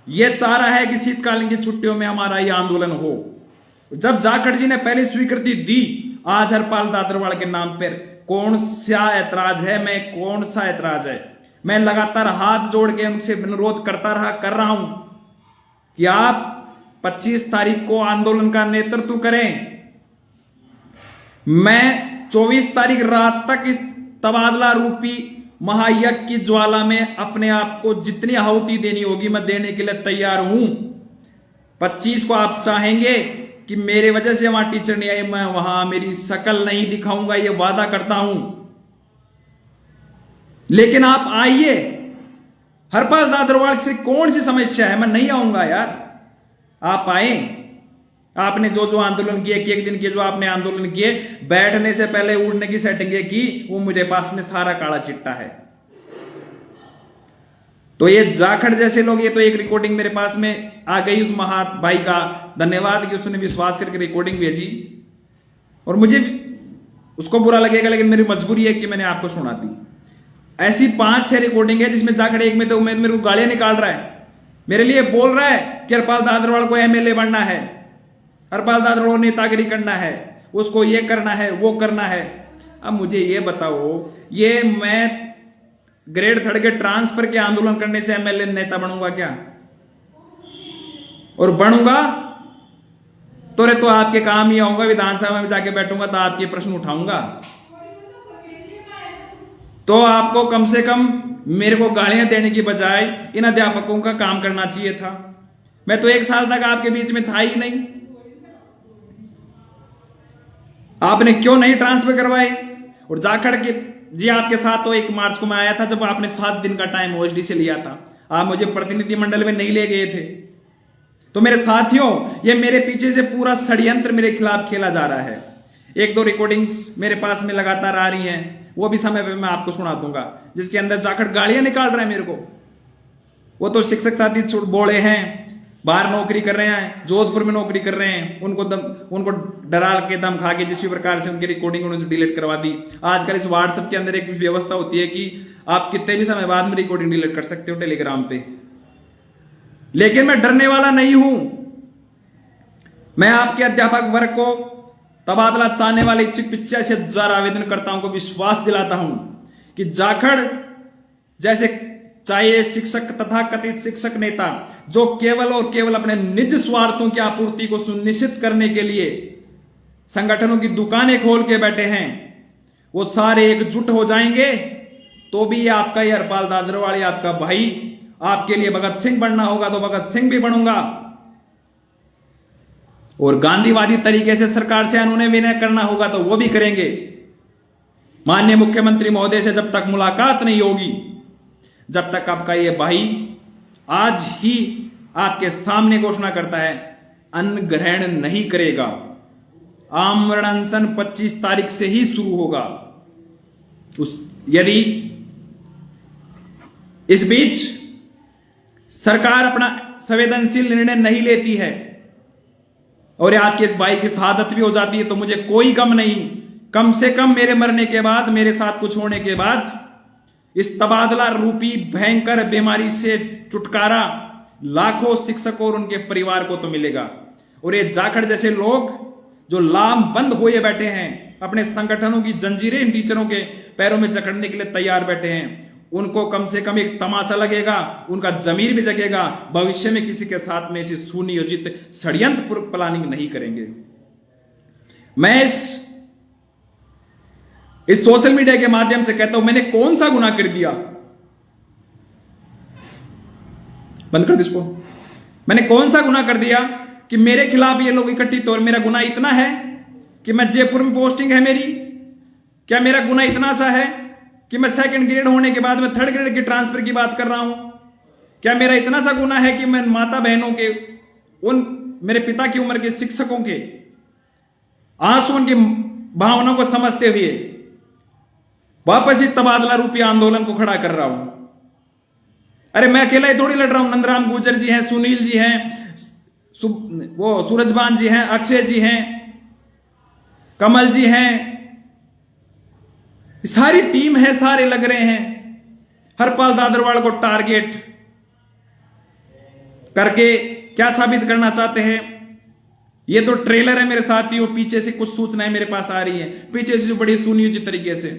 यह चाह रहा है कि शीतकालीन की छुट्टियों में हमारा यह आंदोलन हो, जब जाखड़ जी ने पहले स्वीकृति दी, आज हरपाल दादरवाल के नाम पर कौन सा ऐतराज है, मैं कौन सा ऐतराज है? मैं लगातार हाथ जोड़ के उनसे अनुरोध कर रहा हूं कि आप 25 तारीख को आंदोलन का नेतृत्व करें। मैं 24 तारीख रात तक इस तबादला रूपी महायज्ञ की ज्वाला में अपने आप को जितनी आहुति देनी होगी मैं देने के लिए तैयार हूं। 25 को आप चाहेंगे कि मेरे वजह से वहां टीचर नहीं आई, मैं वहां मेरी शक्ल नहीं दिखाऊंगा, ये वादा करता हूं। लेकिन आप आइए, हरपाल दादरवाल से कौन सी समस्या है, मैं नहीं आऊंगा यार, आप आए। आपने जो जो आंदोलन किए, एक दिन के जो आपने आंदोलन किए, बैठने से पहले उड़ने की सेटिंगें की, वो मुझे पास में सारा काला चिट्टा है। तो ये जाखड़ जैसे लोग, ये तो एक रिकॉर्डिंग मेरे पास में आ गई, उस महा भाई का धन्यवाद कि उसने विश्वास करके रिकॉर्डिंग भेजी, और मुझे उसको बुरा लगेगा, लेकिन मेरी मजबूरी है कि मैंने आपको सुना दी। ऐसी 5-6 रिकॉर्डिंग है जिसमें जाखड़ एक में तो मेरे को गालियां निकाल रहा है, मेरे लिए बोल रहा है कि हरपाल दादरवाल को एमएलए बनना है, हरपाल दादरवाल को नेतागिरी करना है, उसको ये करना है, वो करना है। अब मुझे ये बताओ, ये मैं ग्रेड 3 के ट्रांसफर के आंदोलन करने से एमएलए नेता बनूंगा क्या? और बनूंगा तो आपके काम ही आऊंगा, विधानसभा में जाके बैठूंगा तो आपके प्रश्न उठाऊंगा। तो आपको कम से कम मेरे को गालियां देने की बजाय इन अध्यापकों का काम करना चाहिए था। मैं तो 1 साल तक आपके बीच में था ही नहीं, आपने क्यों नहीं ट्रांसफर करवाए? और जाखड़ के जी आपके साथ तो 1 मार्च को मैं आया था, जब आपने 7 दिन का टाइम ओएसडी से लिया था, आप मुझे प्रतिनिधि मंडल में नहीं ले गए थे। तो मेरे साथियों, ये मेरे पीछे से पूरा षड्यंत्र मेरे खिलाफ खेला जा रहा है। 1-2 रिकॉर्डिंग्स मेरे पास में लगातार आ रही हैं, वो भी समय पे मैं आपको सुना दूंगा, जिसके अंदर जाखड़ गालियां निकाल रहे हैं मेरे को। वो तो शिक्षक साथी बोले हैं, बाहर नौकरी कर रहे हैं, जोधपुर में नौकरी कर रहे हैं, उनको डरा के दम खा के जिस भी प्रकार से उनकी रिकॉर्डिंग उन्होंने डिलीट करवा दी। आजकल इस व्हाट्सएप के अंदर एक व्यवस्था होती है कि आप कितने भी समय बाद में रिकॉर्डिंग डिलीट कर सकते हो टेलीग्राम पे। लेकिन मैं डरने वाला नहीं हूं। मैं आपके अध्यापक वर्ग को, तबादला चाहने वाले इच्छुक 85,000 आवेदनकर्ताओं को विश्वास दिलाता हूं कि जाखड़ जैसे चाहे ये शिक्षक तथा कथित शिक्षक नेता जो केवल और केवल अपने निज स्वार्थों की आपूर्ति को सुनिश्चित करने के लिए संगठनों की दुकानें खोल के बैठे हैं, वो सारे एकजुट हो जाएंगे तो भी आपका ये हरपाल दादरवाल आपका भाई, आपके लिए भगत सिंह बनना होगा तो भगत सिंह भी बनूंगा, और गांधीवादी तरीके से सरकार से अनुनय विनय करना होगा तो वो भी करेंगे। माननीय मुख्यमंत्री महोदय से जब तक मुलाकात नहीं होगी, जब तक आपका ये भाई आज ही आपके सामने घोषणा करता है अन्न ग्रहण नहीं करेगा। आमरण अनशन 25 तारीख से ही शुरू होगा। यदि इस बीच सरकार अपना संवेदनशील निर्णय नहीं लेती है और आपके इस भाई की शहादत भी हो जाती है तो मुझे कोई गम नहीं। कम से कम मेरे मरने के बाद, मेरे साथ कुछ होने के बाद इस तबादला रूपी भयंकर बीमारी से छुटकारा लाखों शिक्षकों और उनके परिवार को तो मिलेगा। और ये जाखड़ जैसे लोग जो लामबंद हुए बैठे हैं, अपने संगठनों की जंजीरें इन टीचरों के पैरों में जकड़ने के लिए तैयार बैठे हैं, उनको कम से कम एक तमाचा लगेगा, उनका जमीर भी जगेगा। भविष्य में किसी के साथ में ऐसी सुनियोजित षड्यंत्रपूर्वक प्लानिंग नहीं करेंगे। मैं इस सोशल मीडिया के माध्यम से कहता हूं, मैंने कौन सा गुनाह कर दिया? बंद कर दो इसको। मैंने कौन सा गुनाह कर दिया कि मेरे खिलाफ ये लोग इकट्ठित, और मेरा गुनाह इतना है कि मैं जयपुर में पोस्टिंग है मेरी? क्या मेरा गुनाह इतना सा है कि मैं सेकंड ग्रेड होने के बाद मैं थर्ड ग्रेड की ट्रांसफर की बात कर रहा हूं? क्या मेरा इतना सा गुनाह है कि मैं माता बहनों के, उन मेरे पिता की उम्र के शिक्षकों के आंसुओं की भावनाओं को समझते हुए वापस इस तबादला रूपी आंदोलन को खड़ा कर रहा हूं? अरे मैं अकेला ही थोड़ी लड़ रहा हूं। नंदराम गुर्जर जी हैं, सुनील जी हैं, वो सूरजभान जी हैं, अक्षय जी हैं, कमल जी हैं, सारी टीम है, सारे लग रहे हैं हरपाल दादरवाल को टारगेट करके। क्या साबित करना चाहते हैं? ये तो ट्रेलर है मेरे साथियों, पीछे से कुछ सूचनाएं मेरे पास आ रही है, पीछे से बड़ी सुनियोजित तरीके से।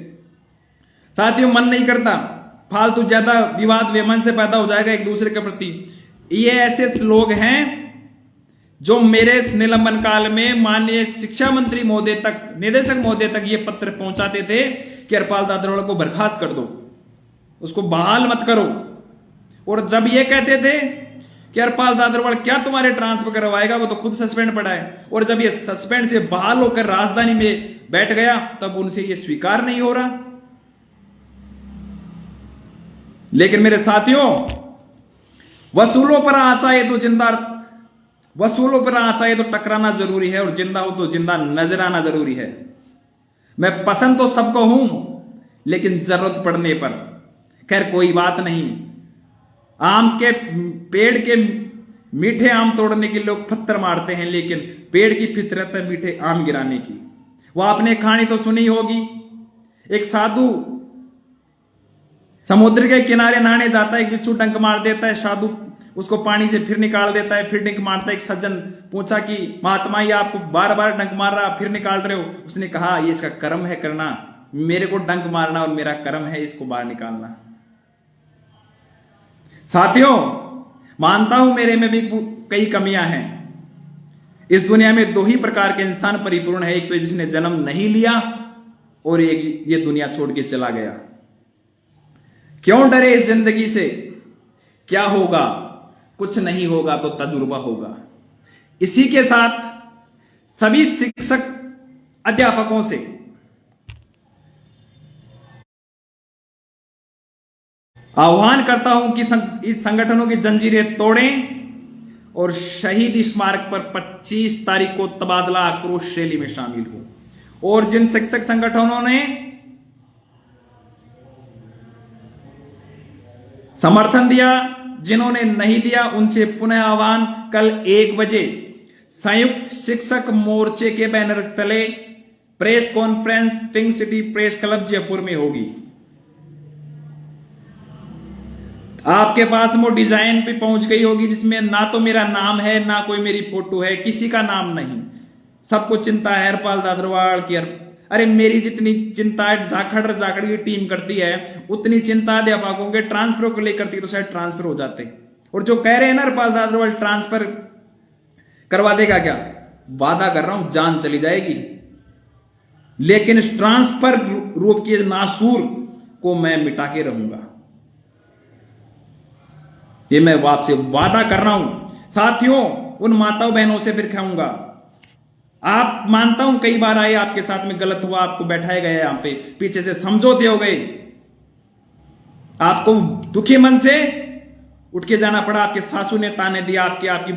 साथियों, मन नहीं करता, फालतू ज्यादा विवाद वेमन से पैदा हो जाएगा एक दूसरे के प्रति। ये ऐसे लोग हैं जो मेरे निलंबन काल में माननीय शिक्षा मंत्री महोदय तक, निदेशक महोदय तक ये पत्र पहुंचाते थे कि हरपाल दादरवाल को बर्खास्त कर दो, उसको बहाल मत करो। और जब ये कहते थे कि हरपाल दादरवाल क्या तुम्हारे ट्रांसफर करवाएगा, वो तो खुद सस्पेंड पड़ा है, और जब ये सस्पेंड से बहाल होकर राजधानी में बैठ गया तब उनसे ये स्वीकार नहीं हो रहा। लेकिन मेरे साथियों, वसूलों पर आचाए तो जिंदा, वसूलों पर आचाए तो टकराना जरूरी है, और जिंदा हो तो जिंदा नजर आना जरूरी है। मैं पसंद तो सबको हूं, लेकिन जरूरत पड़ने पर, खैर कोई बात नहीं। आम के पेड़ के मीठे आम तोड़ने के लोग पत्थर मारते हैं, लेकिन पेड़ की फितरत है मीठे आम गिराने की। वह आपने कहानी तो सुनी होगी, एक साधु समुद्र के किनारे नहाने जाता है, एक बिच्छू डंक मार देता है, साधु उसको पानी से फिर निकाल देता है, फिर डंक मारता है। एक सज्जन पूछा कि महात्मा ये आपको बार बार डंक मार रहा, फिर निकाल रहे हो? उसने कहा ये इसका कर्म है करना, मेरे को डंक मारना और मेरा कर्म है इसको बाहर निकालना। साथियों, मानता हूं मेरे में भी कई कमियां हैं। इस दुनिया में दो ही प्रकार के इंसान परिपूर्ण है, एक तो जिसने जन्म नहीं लिया और एक ये दुनिया छोड़ के चला गया। क्यों डरे इस जिंदगी से? क्या होगा? कुछ नहीं होगा तो तजुर्बा होगा। इसी के साथ सभी शिक्षक अध्यापकों से आह्वान करता हूं कि इस संगठनों की जंजीरें तोड़ें और शहीद स्मारक पर 25 तारीख को तबादला आक्रोश रैली में शामिल हो। और जिन शिक्षक संगठनों ने समर्थन दिया, जिन्होंने नहीं दिया, उनसे पुनः आह्वान, कल 1 बजे संयुक्त शिक्षक मोर्चे के बैनर तले press conference pink city press club Jaipur में होगी। आपके पास वो डिजाइन भी पहुंच गई होगी जिसमें ना तो मेरा नाम है, ना कोई मेरी फोटो है, किसी का नाम नहीं। सबको चिंता है हरपाल दादरवाल की अरे मेरी जितनी चिंता जाखड़ की टीम करती है उतनी चिंता अध्यापकों के ट्रांसफर को लेकर करती तो शायद ट्रांसफर हो जाते। और जो कह रहे हैं ना हरपाल दादरवाल ट्रांसफर करवा देगा, क्या वादा कर रहा हूं जान चली जाएगी, लेकिन इस ट्रांसफर रूप के नासूर को मैं मिटा के रहूंगा, ये मैं आपसे वादा कर रहा हूं। साथियों, उन माताओं बहनों से फिर खाऊंगा। आप मानता हूं कई बार आए, आपके साथ में गलत हुआ, आपको बैठाया गया यहां पे, पीछे से समझौते हो गए, आपको दुखी मन से उठ के जाना पड़ा, आपके सासू ने ताने दिया, आपकी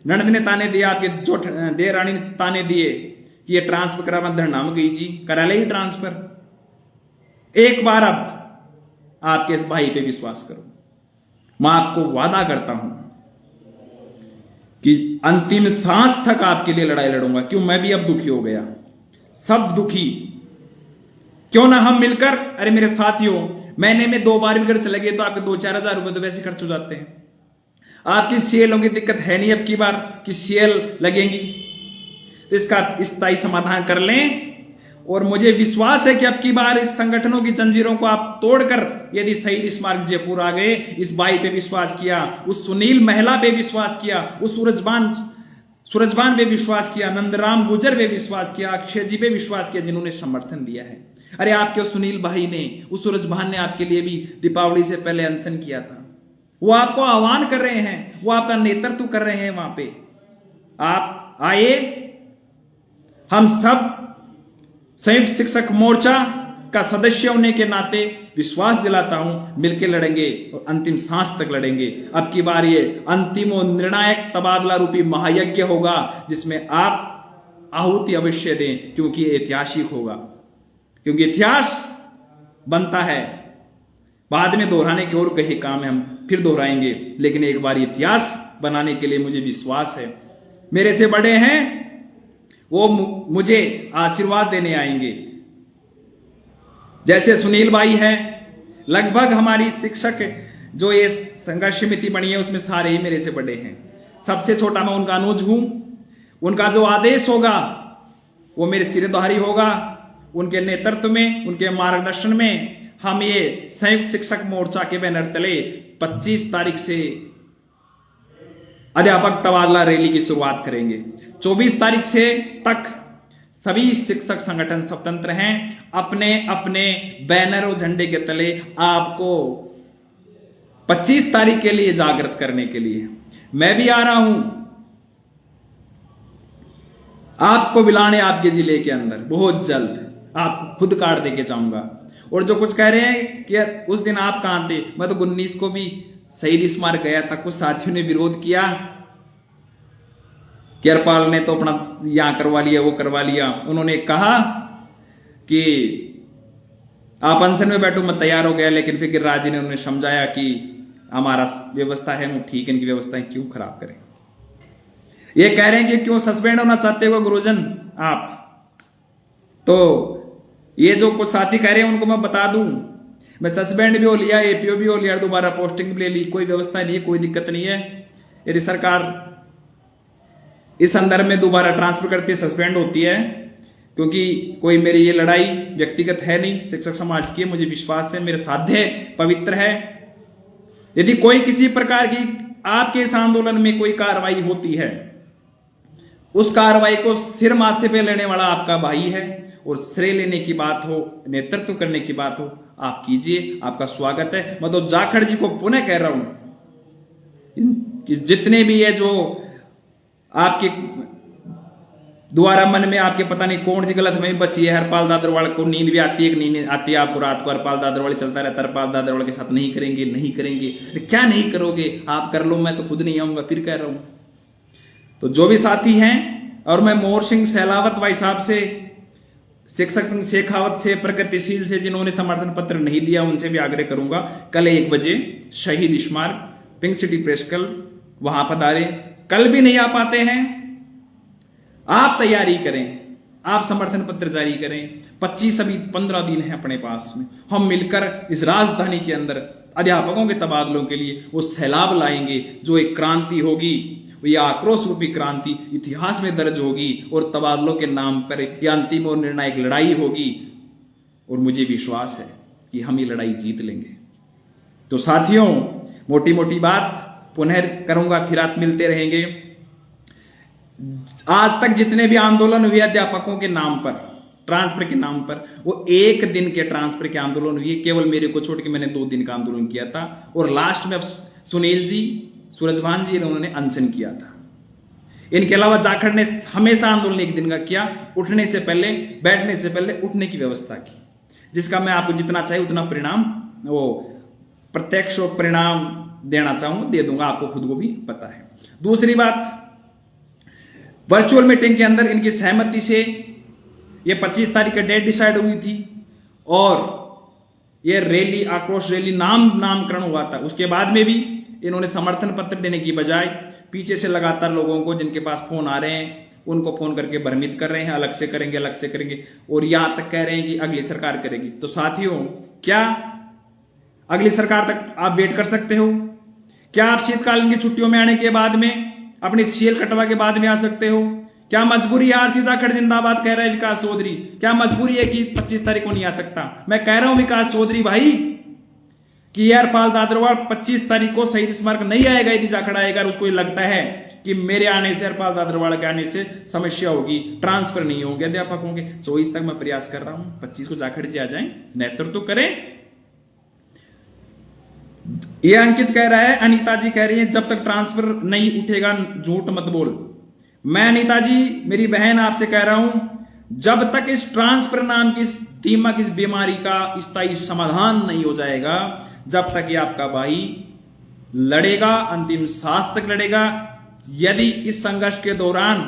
ननद ने ताने दिया, आपके जो देरानी ने ताने दिए कि ये ट्रांसफर करा, धरना में गई जी, करा ले ट्रांसफर। एक बार अब आपके इस भाई पे विश्वास करो, मैं आपको वादा करता हूं कि अंतिम सांस तक आपके लिए लड़ाई लड़ूंगा। क्यों, मैं भी अब दुखी हो गया, सब दुखी, क्यों ना हम मिलकर, अरे मेरे साथियों, महीने में 2 बार भी घर चले गए तो आपके 2-4 हजार रुपए तो वैसे खर्च हो जाते हैं। आपकी सीएलों की दिक्कत है नहीं अब की बार कि सीएल लगेंगी, तो इसका स्थायी समाधान कर लें। और मुझे विश्वास है कि अब की बार इस संगठनों की जंजीरों को आप तोड़कर यदि शहीद स्मारक जयपुर आ गए, इस भाई पे विश्वास किया, उस सुनील महिला पे विश्वास किया, उस सूरजबान पे विश्वास किया, नंदराम गुजर पे विश्वास किया, अक्षय जी पे विश्वास किया, जिन्होंने समर्थन दिया है। अरे आपके उस सुनील भाई ने, उस सूरजबान ने आपके लिए भी दीपावली से पहले अनशन किया था, वो आपको आह्वान कर रहे हैं, वो आपका नेतृत्व कर रहे हैं वहां पे। आप आए, हम सब संयुक्त शिक्षक मोर्चा का सदस्य होने के नाते विश्वास दिलाता हूं, मिलकर लड़ेंगे और अंतिम सांस तक लड़ेंगे। अब की बार ये अंतिम और निर्णायक तबादला रूपी महायज्ञ होगा, जिसमें आप आहुति अवश्य दें, क्योंकि ये ऐतिहासिक होगा, क्योंकि इतिहास बनता है, बाद में दोहराने के और कई काम है, हम फिर दोहराएंगे, लेकिन एक बार इतिहास बनाने के लिए मुझे विश्वास है। मेरे से बड़े हैं, वो मुझे आशीर्वाद देने आएंगे, जैसे सुनील भाई है। लगभग हमारी शिक्षक जो ये संघर्ष समिति बनी है उसमें सारे ही मेरे से बड़े हैं, सबसे छोटा मैं उनका अनुज हूं। उनका जो आदेश होगा वो मेरे सिरदहारी होगा, उनके नेतृत्व में, उनके मार्गदर्शन में हम ये संयुक्त शिक्षक मोर्चा के बैनर तले 25 तारीख से अध्यापक तबादला रैली की शुरुआत करेंगे। 24 तारीख से तक सभी शिक्षक संगठन स्वतंत्र हैं, अपने अपने बैनर और झंडे के तले आपको 25 तारीख के लिए जागृत करने के लिए मैं भी आ रहा हूं, आपको बुलाने आपके जिले के अंदर बहुत जल्द, आपको खुद कार्ड देके जाऊंगा। और जो कुछ कह रहे हैं कि उस दिन आप कहां थे, मैं तो 19 को भी शहीद स्मारक गया था, कुछ साथियों ने विरोध किया, केरपाल ने तो अपना यहां करवा लिया, वो करवा लिया। उन्होंने कहा कि आप अनशन में बैठो, मैं तैयार हो गया, लेकिन फिर गिरिराज जी ने उन्हें समझाया कि हमारा व्यवस्था है वो ठीक है, इनकी व्यवस्थाएं क्यों खराब करें। ये कह रहे हैं कि क्यों सस्पेंड होना चाहते हो गुरुजन आप, तो ये जो कुछ साथी कह रहे हैं उनको मैं बता दूं, मैं सस्पेंड भी हो लिया, एपीओ भी हो लिया, दोबारा पोस्टिंग भी ले ली, कोई व्यवस्था नहीं है, कोई दिक्कत नहीं है। यदि सरकार इस संदर्भ में दोबारा ट्रांसफर करती है, सस्पेंड होती है, क्योंकि कोई मेरी ये लड़ाई व्यक्तिगत है नहीं, शिक्षक समाज की है, मुझे विश्वास है, मेरे साध्य पवित्र है। यदि कोई किसी प्रकार की आपके इस आंदोलन में कोई कार्रवाई होती है, उस कार्रवाई को सिर माथे पे लेने वाला आपका भाई है, और श्रेय लेने की बात हो, नेतृत्व करने की बात हो, आप कीजिए, आपका स्वागत है। मैं तो जाखड़ जी को पुनः कह रहा हूं कि जितने भी है जो आपके द्वारा मन में आपके पता नहीं कौन सी गलतफहमी बसी है, हरपाल दादरवाल को नींद भी आती है कि नींद आती है आपको रात को, हरपाल दादरवाल चलता रहता है, हरपाल दादरवाल के साथ नहीं करेंगे, नहीं करेंगे, क्या नहीं करोगे आप, कर लो, मैं तो खुद नहीं आऊंगा, फिर कह रहा हूं। तो जो भी साथी हैं, और मैं मोहर सिंह सहलावत भाई साहब से, शिक्षक संघ शेखावत से, प्रगतिशील से, जिन्होंने समर्थन पत्र नहीं दिया, उनसे भी आग्रह करूंगा, कल 1 बजे शहीद स्मारक पिंक सिटी प्रेस क्लब, वहां पधारे। कल भी नहीं आ पाते हैं, आप तैयारी करें, आप समर्थन पत्र जारी करें। 25 अभी 15 दिन है अपने पास में, हम मिलकर इस राजधानी के अंदर अध्यापकों के तबादलों के लिए वो सैलाब लाएंगे, जो एक क्रांति होगी, यह आक्रोश रूपी क्रांति इतिहास में दर्ज होगी और तबादलों के नाम पर यह अंतिम और निर्णायक लड़ाई होगी और मुझे विश्वास है कि हम ये लड़ाई जीत लेंगे। तो साथियों, मोटी मोटी बात पुनः करूंगा, फिर आप मिलते रहेंगे। आज तक जितने भी आंदोलन हुए अध्यापकों के नाम पर, ट्रांसफर के नाम पर, वो एक दिन के ट्रांसफर के आंदोलन हुए, केवल मेरे को छोड़ के मैंने 2 दिन का आंदोलन किया था और लास्ट में सुनील जी, सूरजभान जी उन्होंने अनशन किया था। इनके अलावा जाखड़ ने हमेशा आंदोलन 1 दिन का किया, उठने से पहले, बैठने से पहले उठने की व्यवस्था की, जिसका मैं आपको जितना चाहिए उतना परिणाम, वो प्रत्यक्ष परिणाम देना चाहूंगा, दे दूंगा, आपको खुद को भी पता है। दूसरी बात, वर्चुअल मीटिंग के अंदर इनकी सहमति से ये 25 तारीख का डेट डिसाइड हुई थी और ये रैली, आक्रोश रैली नामकरण हुआ था। उसके बाद में भी इन्होंने समर्थन पत्र देने की बजाय पीछे से लगातार लोगों को जिनके पास फोन आ रहे हैं उनको फोन करके भ्रमित कर रहे हैं, अलग से करेंगे, अलग से करेंगे, और यहां तक कह रहे हैं कि अगली सरकार करेगी। तो साथियों, क्या अगली सरकार तक आप वेट कर सकते हो? क्या आप शीतकालीन की छुट्टियों में आने के बाद में, अपनी सीएल कटवा के बाद में आ सकते हो? क्या मजबूरी है? आरसी जाखड़ जिंदाबाद कह रहे हैं विकास चौधरी, क्या मजबूरी है कि 25 तारीख को नहीं आ सकता? मैं कह रहा हूं विकास चौधरी भाई कि यार पाल दादरवाड़ 25 तारीख को शहीद स्मारक नहीं आएगा यदि जाखड़ आएगा और उसको ये लगता है कि मेरे आने से, हरपाल दादरवाड़ के आने से समस्या होगी, ट्रांसफर नहीं होंगे अध्यापकों के। 24 तक मैं प्रयास कर रहा हूं, 25 को जाखड़ जी आ जाएं, नेतृत्व तो करें। ये अंकित कह रहा है, अनीता जी कह रही है जब तक ट्रांसफर नहीं उठेगा झूठ मत बोल। मैं अनीता जी, मेरी बहन, आपसे कह रहा हूं, जब तक इस ट्रांसफर नाम की दीमक, इस बीमारी का स्थायी समाधान नहीं हो जाएगा, जब तक ये आपका भाई लड़ेगा, अंतिम सांस तक लड़ेगा। यदि इस संघर्ष के दौरान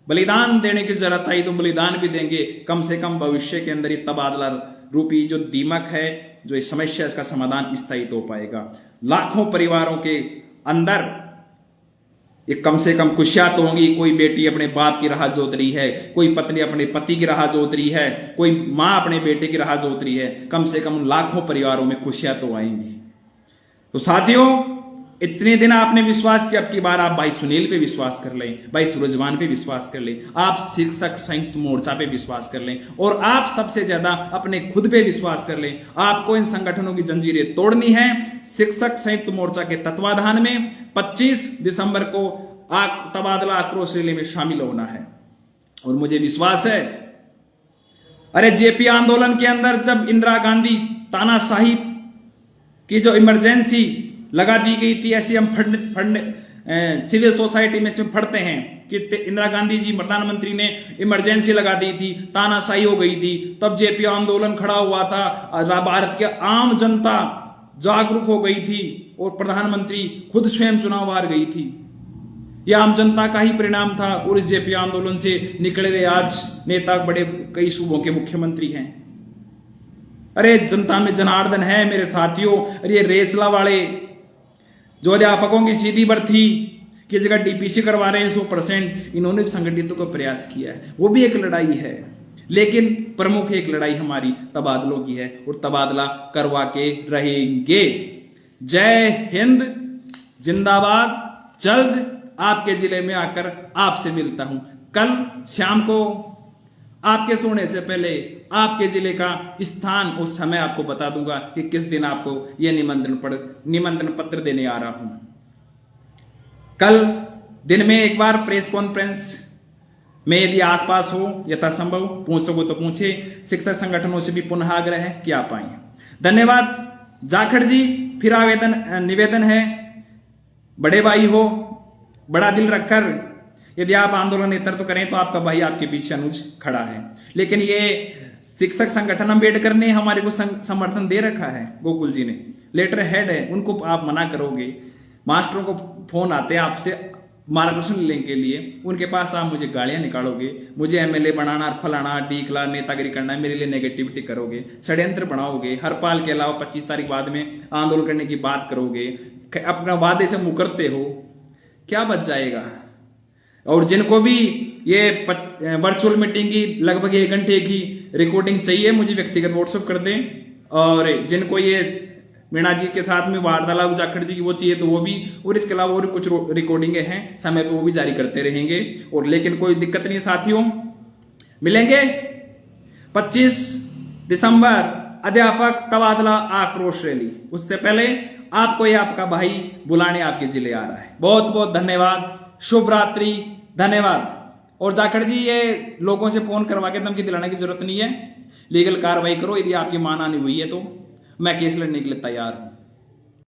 बलिदान देने की जरूरत आई तो बलिदान भी देंगे, कम से कम भविष्य के अंदर ये तबादला रूपी जो दीमक है, जो इस समस्या, इसका समाधान स्थायी तो हो पाएगा। लाखों परिवारों के अंदर ये कम से कम खुशियां तो होंगी। कोई बेटी अपने बाप की राह जोत रही है, कोई पत्नी अपने पति की राह जोत रही है, कोई मां अपने बेटे की राह जोत रही है। कम से कम लाखों परिवारों में खुशियां तो आएंगी। तो साथियों, इतने दिन आपने विश्वास किया, अब की बार आप भाई सुनील पे विश्वास कर लें, भाई सूरजभान पे विश्वास कर लें, आप शिक्षक संयुक्त मोर्चा पे विश्वास कर लें और आप सबसे ज्यादा अपने खुद पे विश्वास कर लें। आपको इन संगठनों की जंजीरें तोड़नी है। शिक्षक संयुक्त मोर्चा के तत्वाधान में 25 दिसंबर को तबादला आक्रोश रैली में शामिल होना है और मुझे विश्वास है, अरे जेपी आंदोलन के अंदर जब इंदिरा गांधी तानाशाही की जो इमरजेंसी लगा दी गई थी, ऐसी हम सिविल सोसाइटी में से पढ़ते हैं कि इंदिरा गांधी जी प्रधानमंत्री ने इमरजेंसी लगा दी थी, तानाशाही हो गई थी, तब जेपी आंदोलन खड़ा हुआ था, भारत की आम जनता जागरूक हो गई थी और प्रधानमंत्री खुद स्वयं चुनाव हार गई थी। यह आम जनता का ही परिणाम था और इस जेपी आंदोलन से निकले हुए आज नेता बड़े कई सूबों के मुख्यमंत्री हैं। अरे जनता में जनार्दन है मेरे साथियों। अरे रेसला वाले जो अध्यापकों की सीधी भर्ती की जगह डीपीसी करवा रहे हैं 100%, इन्होंने भी संगठित को प्रयास किया है, वो भी एक लड़ाई है। लेकिन प्रमुख एक लड़ाई हमारी तबादलों की है और तबादला करवा के रहेंगे। जय हिंद, जिंदाबाद। जल्द आपके जिले में आकर आपसे मिलता हूं। कल शाम को आपके सोने से पहले आपके जिले का स्थान और समय आपको बता दूंगा कि किस दिन आपको यह निमंत्रण पत्र देने आ रहा हूं। कल दिन में एक बार प्रेस कॉन्फ्रेंस में यदि आसपास हो, यथासंभव पूछ सको तो पूछे। शिक्षक संगठनों से भी पुनः आग्रह है कि आप आए। धन्यवाद जाखड़ जी। फिर निवेदन है, बड़े भाई हो, बड़ा दिल रखकर यदि आप आंदोलन नेतृत्व करें तो आपका भाई आपके पीछे अनुज खड़ा है। लेकिन ये शिक्षक संगठन अम्बेडकर ने हमारे को समर्थन दे रखा है, गोकुल जी ने, लेटर हेड है, उनको आप मना करोगे। मास्टरों को फोन आते हैं आपसे मार्गदर्शन लेने के लिए, उनके पास आप मुझे गालियां निकालोगे, मुझे एमएलए बनाना, फलाना डीकला नेतागिरी करना है, मेरे लिए नेगेटिविटी करोगे, षड्यंत्र बनाओगे, हरपाल के अलावा 25 तारीख बाद में आंदोलन करने की बात करोगे, अपना वादे से मुकरते हो, क्या बच जाएगा? और जिनको भी ये वर्चुअल मीटिंग की लगभग 1 घंटे की रिकॉर्डिंग चाहिए, मुझे व्यक्तिगत व्हाट्सएप कर दें। और जिनको ये मीणा जी के साथ में वार्तालाप जाखड़ जी की वो चाहिए तो वो भी, और इसके अलावा और कुछ रिकॉर्डिंगे हैं समय पे वो भी जारी करते रहेंगे। और लेकिन कोई दिक्कत नहीं साथियों, मिलेंगे 25 दिसंबर अध्यापक तबादला आक्रोश रैली। उससे पहले आपको ये आपका भाई बुलाने आपके जिले आ रहा है। बहुत बहुत धन्यवाद, शुभ रात्रि, धन्यवाद। और जाखड़ जी ये लोगों से फोन करवा के धमकी दिलाने की जरूरत नहीं है, लीगल कार्रवाई करो। यदि आपकी मानहानि हुई है तो मैं केस लड़ने के लिए तैयार हूं।